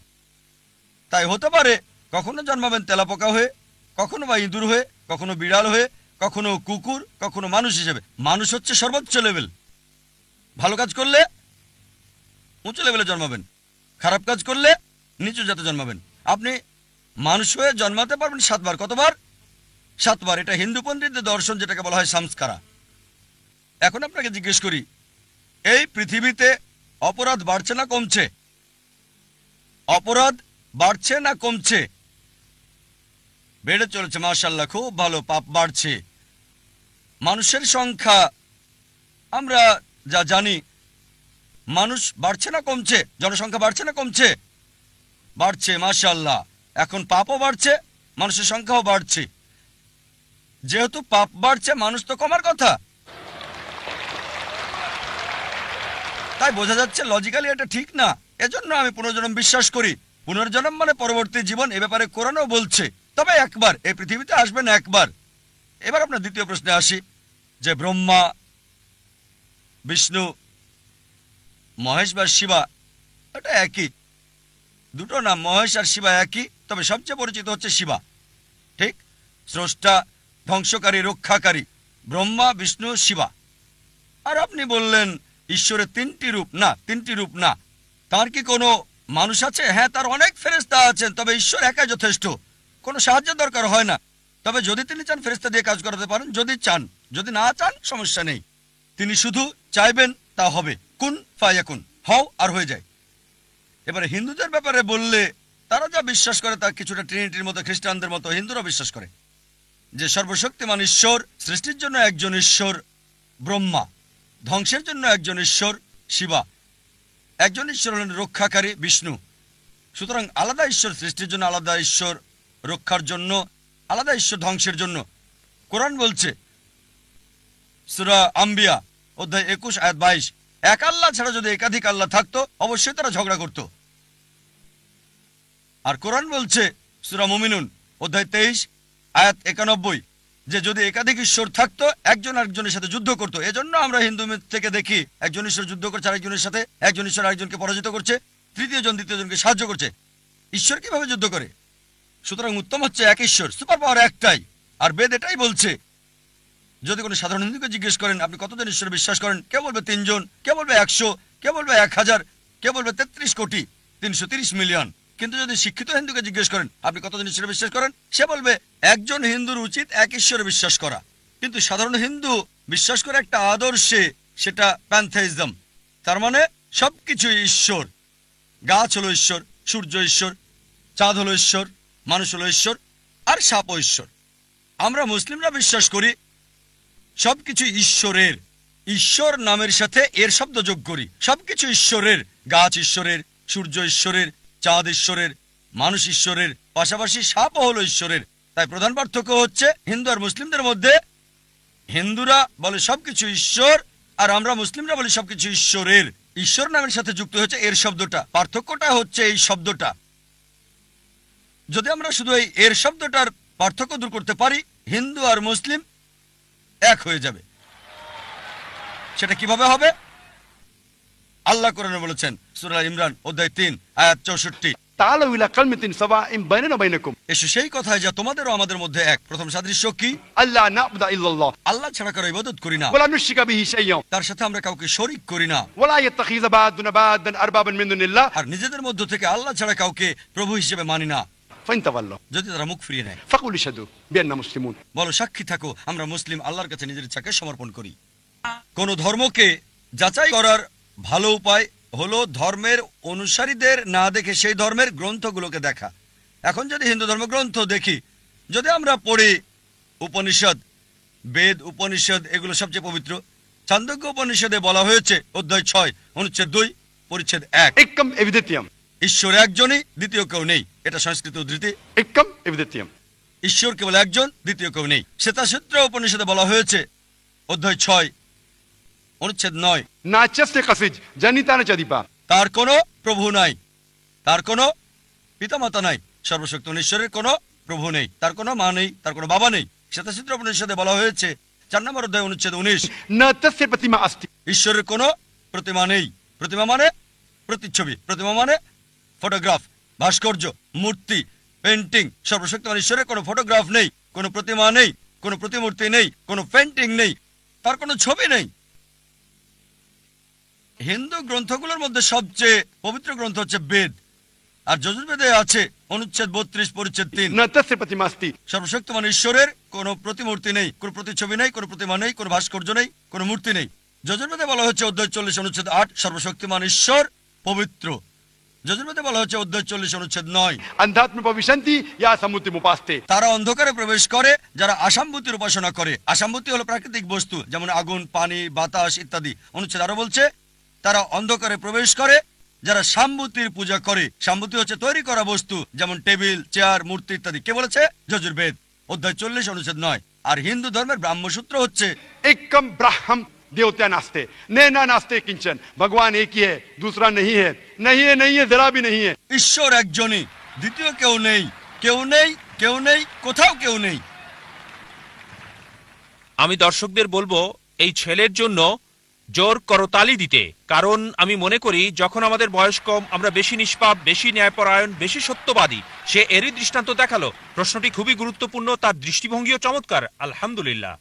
তাই হতে পারে কখনো জন্মাবেন তেলাপোকা হয়ে, কখনো বা ইঁদুর হয়ে, কখনো বিড়াল হয়ে, কখনো কুকুর, কখনো মানুষ হিসেবে। মানুষ হচ্ছে সর্বোচ্চ লেভেল। ভালো কাজ করলে উঁচু লেভেলে জন্মাবেন, খারাপ কাজ করলে নিচু জাতে জন্মাবেন। আপনি মানুষ হয়ে জন্মাতে পারবেন 7 বার। কতবার? 7 বার। এটা হিন্দু পণ্ডিতদের দর্শন, যেটাকে বলা হয় সংস্কারা। এখন আপনাকে জিজ্ঞেস করি, এই পৃথিবীতে অপরাধ বাড়ছে না কমছে? অপরাধ বাড়ছে না কমছে? বেড়ে চলেছে, মাশাআল্লাহ, খুব ভালো। পাপ বাড়ছে। মানুষের সংখ্যা আমরা যা জানি, মানুষ বাড়ছে না কমছে? জনসংখ্যা বাড়ছে না কমছে? বাড়ছে, মাশাআল্লাহ। এখন পাপও বাড়ছে, মানুষের সংখ্যাও বাড়ছে। যেহেতু পাপ বাড়ছে, মানুষ তো কমার কথা। তাই বোঝা যাচ্ছে লজিক্যালি এটা ঠিক না। এজন্য আমি পুনর্জন্ম বিশ্বাস করি। পুনর্জন্ম মানে পরবর্তী জীবন, এ ব্যাপারে কোরআনও বলছে। তবে একবার এই পৃথিবীতে আসবেন, একবার। এবার আপনার দ্বিতীয় প্রশ্নে আসি, যে ব্রহ্মা, বিষ্ণু, মহেশ বা শিবা, এটা একই। দুটো নাম, মহেশ আর শিবা একই, তবে সবচেয়ে পরিচিত হচ্ছে শিবা। ঠিক? স্রষ্টা, ধ্বংসকারী, রক্ষাকারী, ব্রহ্মা, বিষ্ণু, শিবা। আর আপনি বললেন ঈশ্বরের 3টি রূপ। না, 3টি রূপ না। তার কি কোনো মানুষ আছে? হ্যাঁ, তার অনেক ফেরেশতা আছেন, তবে ঈশ্বর একাই যথেষ্ট। কোনো সাহায্য দরকার হয় না। তবে যদি তিনি চান ফেরেশতা দিয়ে কাজ করাতে পারেন, যদি চান। যদি না চান, সমস্যা নেই। তিনি শুধু চাইবেন, তা হবে। কুন ফায়াকুন, হও আর হয়ে যায়। এবারে হিন্দুদের ব্যাপারে বললে, তারা যা বিশ্বাস করে তা কিছুটা ট্রিনিটির মতো, খ্রিস্টানদের মতো হিন্দুরা বিশ্বাস করে যে সর্বশক্তিমান ঈশ্বর, সৃষ্টির জন্য একজন ঈশ্বর ব্রহ্মা, ধ্বংসের জন্য একজন ঈশ্বর শিবা, একজন ঈশ্বর হলেন রক্ষাকারী বিষ্ণু। সুতরাং আলাদা ঈশ্বর সৃষ্টির জন্য, আলাদা ঈশ্বর রক্ষার জন্য, আলাদা ঈশ্বর ধ্বংসের জন্য। কোরআন বলছে সূরা আম্বিয়া অধ্যায় 21 আয়াত 22, এক আল্লাহ ছাড়া যদি একাধিক আল্লাহ থাকতো, অবশ্যই তারা ঝগড়া করত। আর কোরআন বলছে সূরা মুমিনুন অধ্যায় 23 আয়াত 91, যে যদি একাধিক ঈশ্বর থাকতো, একজন আরেকজনের সাথে যুদ্ধ করত। এজন্য আমরা হিন্দু মিথ থেকে দেখি একজন ঈশ্বর যুদ্ধ করছে আরেকজনের সাথে, একজন ঈশ্বর আরেকজনকে পরাজিত করছে, তৃতীয় জন দ্বিতীয়জনকে সাহায্য করছে। ঈশ্বর কিভাবে যুদ্ধ করে? সুতরাং উত্তম হচ্ছে এক ঈশ্বর, সুপার পাওয়ার একটাই। আর বেদ এটাই বলছে। যদি কোনো সাধারণ হিন্দুকে জিজ্ঞেস করেন আপনি কতজন ঈশ্বরে বিশ্বাস করেন, কেউ বলবে 3 জন, কেউ বলবে 100, কেউ বলবে 1000, কেউ বলবে 33 কোটি 330 মিলিয়ন। কিন্তু যদি শিক্ষিত হিন্দুকে জিজ্ঞেস করেন আপনি কতজন ঈশ্বরে বিশ্বাস করেন, সে বলবে একজন হিন্দুর উচিত এক ঈশ্বরে বিশ্বাস করা। কিন্তু সাধারণ হিন্দু বিশ্বাস করে একটা আদর্শে, সেটা প্যান্থেইজম। তার মানে সবকিছু ঈশ্বর। গাছ হলো ঈশ্বর, সূর্য ঈশ্বর, চাঁদ হলো ঈশ্বর, মানুষ হলো ঈশ্বর, আর সাপও ঈশ্বর। আমরা মুসলিমরা বিশ্বাস করি সবকিছু ঈশ্বরের। ঈশ্বর নামের সাথে এর শব্দ যোগ করি। সবকিছু ঈশ্বরের। গাছ ঈশ্বরের, সূর্য ঈশ্বরের, চাঁদ ঈশ্বরের, মানুষ ঈশ্বরের, পাশাপাশি সাপও হলো ঈশ্বরের। তাই প্রধান পার্থক্য হচ্ছে হিন্দু আর মুসলিমদের মধ্যে, হিন্দুরা বলে সবকিছু ঈশ্বর, আর আমরা মুসলিমরা বলি সবকিছু ঈশ্বরের। ঈশ্বর নামের সাথে যুক্ত হচ্ছে এর শব্দটা। পার্থক্যটা হচ্ছে এই শব্দটা। যদি আমরা শুধু এই এর শব্দটার পার্থক্য দূর করতে পারি, হিন্দু আর মুসলিম এক হয়ে যাবে। সেটা কিভাবে হবে? আল্লাহ কোরআনে বলেছেন সূরা ইমরান অধ্যায় 3 আয়াত 64, تعالوا إلى كلمة سواء بيننا وبينكم এসো সেই কথায় যা তোমাদের ও আমাদের মধ্যে এক। প্রথম সাদৃশ্য কি? ألا نعبد إلا الله আল্লাহ ছাড়া কারো ইবাদত করি না, ولا نشرك به شيئا তার সাথে আমরা কাউকে শরীক করি না, ولا يتخذ بعضنا بعضا أربابا من دون الله আর নিজেদের মধ্য থেকে আল্লাহ ছাড়া কাউকে প্রভু হিসেবে মানি না। فإن تولوا যদি তারা মুখ ফিরিয়ে নেয়, فقولوا اشهدوا بأننا مسلمون। বলো সাক্ষী থাকো আমরা মুসলিম, আল্লাহর কাছে নিজের ইচ্ছাকে সমর্পণ করি। কোন ধর্মকে যাচাই করার ভালো উপায় হলো ধর্মের অনুসারীদের না দেখে সেই ধর্মের গ্রন্থগুলোকে দেখা। এখন যদি হিন্দু ধর্মগ্রন্থ দেখি, যদি আমরা পড়ি উপনিষদ, বেদ, উপনিষদ এগুলো সবচেয়ে পবিত্র। ছান্দোগ্য উপনিষদে বলা হয়েছে অধ্যায় 6 অনুচ্ছেদ 2 পরিচ্ছেদ 1, إكم إبدتيم ঈশ্বর একজনই, দ্বিতীয় কেউ নেই। এটা সংস্কৃত উদ্ধৃতি। إكم إبدتيم ঈশ্বর কেবল একজন, দ্বিতীয় কেউ নেই। শ্বেতাসূত্র উপনিষদে বলা হয়েছে অধ্যায় 6 অনুচ্ছেদ 9, ناچست قصج جنيتانا چديپا তার কোনো প্রভু নাই, তার কোনো পিতামাতা নাই। সর্বশক্তিমান ঈশ্বরের কোনো প্রভু নেই, তার কোনো মা নেই, তার কোনো বাবা নেই। শ্বেতাসূত্র উপনিষদে বলা হয়েছে 4 নম্বর অধ্যায় অনুচ্ছেদ 19, न तस्य प्रतिमा अस्ति ঈশ্বরের কোনো প্রতিমা নেই। প্রতিমা মানে প্রতিচ্ছবি, প্রতিমা মানে ফটোগ্রাফ, ভাস্কর্য, মূর্তি, পেন্টিং। সর্বশক্তিমান ঈশ্বরের কোনো ফটোগ্রাফ নেই, কোনো প্রতিমা নেই, কোনো প্রতিমূর্তি নেই, কোনো পেন্টিং নেই, তার কোনো ছবি নেই। হিন্দু গ্রন্থগুলোর মধ্যে সবচেয়ে পবিত্র গ্রন্থ হচ্ছে বেদ, আর যজুর্বেদে আছে অনুচ্ছেদ 32 পরিচ্ছেদ 3, न तस्य प्रतिमास्ति সর্বশক্তিমান ঈশ্বরের কোনো প্রতিমূর্তি নেই, কোনো প্রতিছবি নেই, কোনো প্রতিমা নেই, কোনো ভাস্কর্য নেই, কোনো মূর্তি নেই। যজুর্বেদে বলা হচ্ছে অধ্যায় 40 অনুচ্ছেদ 8 সর্বশক্তিমান ঈশ্বর পবিত্র। যজুর্বেদে বলা হচ্ছে অধ্যায় 40 অনুচ্ছেদ 9 अंधात्म पविशन्ति या समुद्रमुपास्ते। তারা অন্ধকারে প্রবেশ করে যারা আসাম্ভূতির উপাসনা করে। আসাম্ভূতি হলো প্রাকৃতিক বস্তু, যেমন আগুন, পানি, বাতাস ইত্যাদি। অনুচ্ছেদ আরো বলছে তারা অন্ধকারে প্রবেশ করে যারা সাম্ভূতির পূজা করে। সাম্ভূতি হচ্ছে তৈরি করা বস্তু, যেমন টেবিল, চেয়ার, মূর্তি ইত্যাদি। কে বলেছে? যজুর্বেদ অধ্যায় 40 অনুচ্ছেদ 9। আর হিন্দু ধর্মের ব্রাহ্মসূত্র হচ্ছে एकम ब्राह्म देवता नास्ते नैना नास्ते किंचन। भगवान एक ही है, दूसरा नहीं है, नहीं है, नहीं है, जरा भी नहीं है। ঈশ্বর একজনই, দ্বিতীয় কেউ নেই, কেউ নেই, কেউ নেই, কোথাও কেউ নেই। আমি দর্শকদের বলবো এই ছেলের জন্য জোর করতালি দিতে, কারণ আমি মনে করি যখন আমাদের বয়স কম আমরা বেশি নিষ্পাপ, বেশি ন্যায়পরায়ণ, বেশি সত্যবাদী। সে এরই দৃষ্টান্ত দেখালো। প্রশ্নটি খুবই গুরুত্বপূর্ণ, তার দৃষ্টিভঙ্গিও চমৎকার। আলহামদুলিল্লাহ।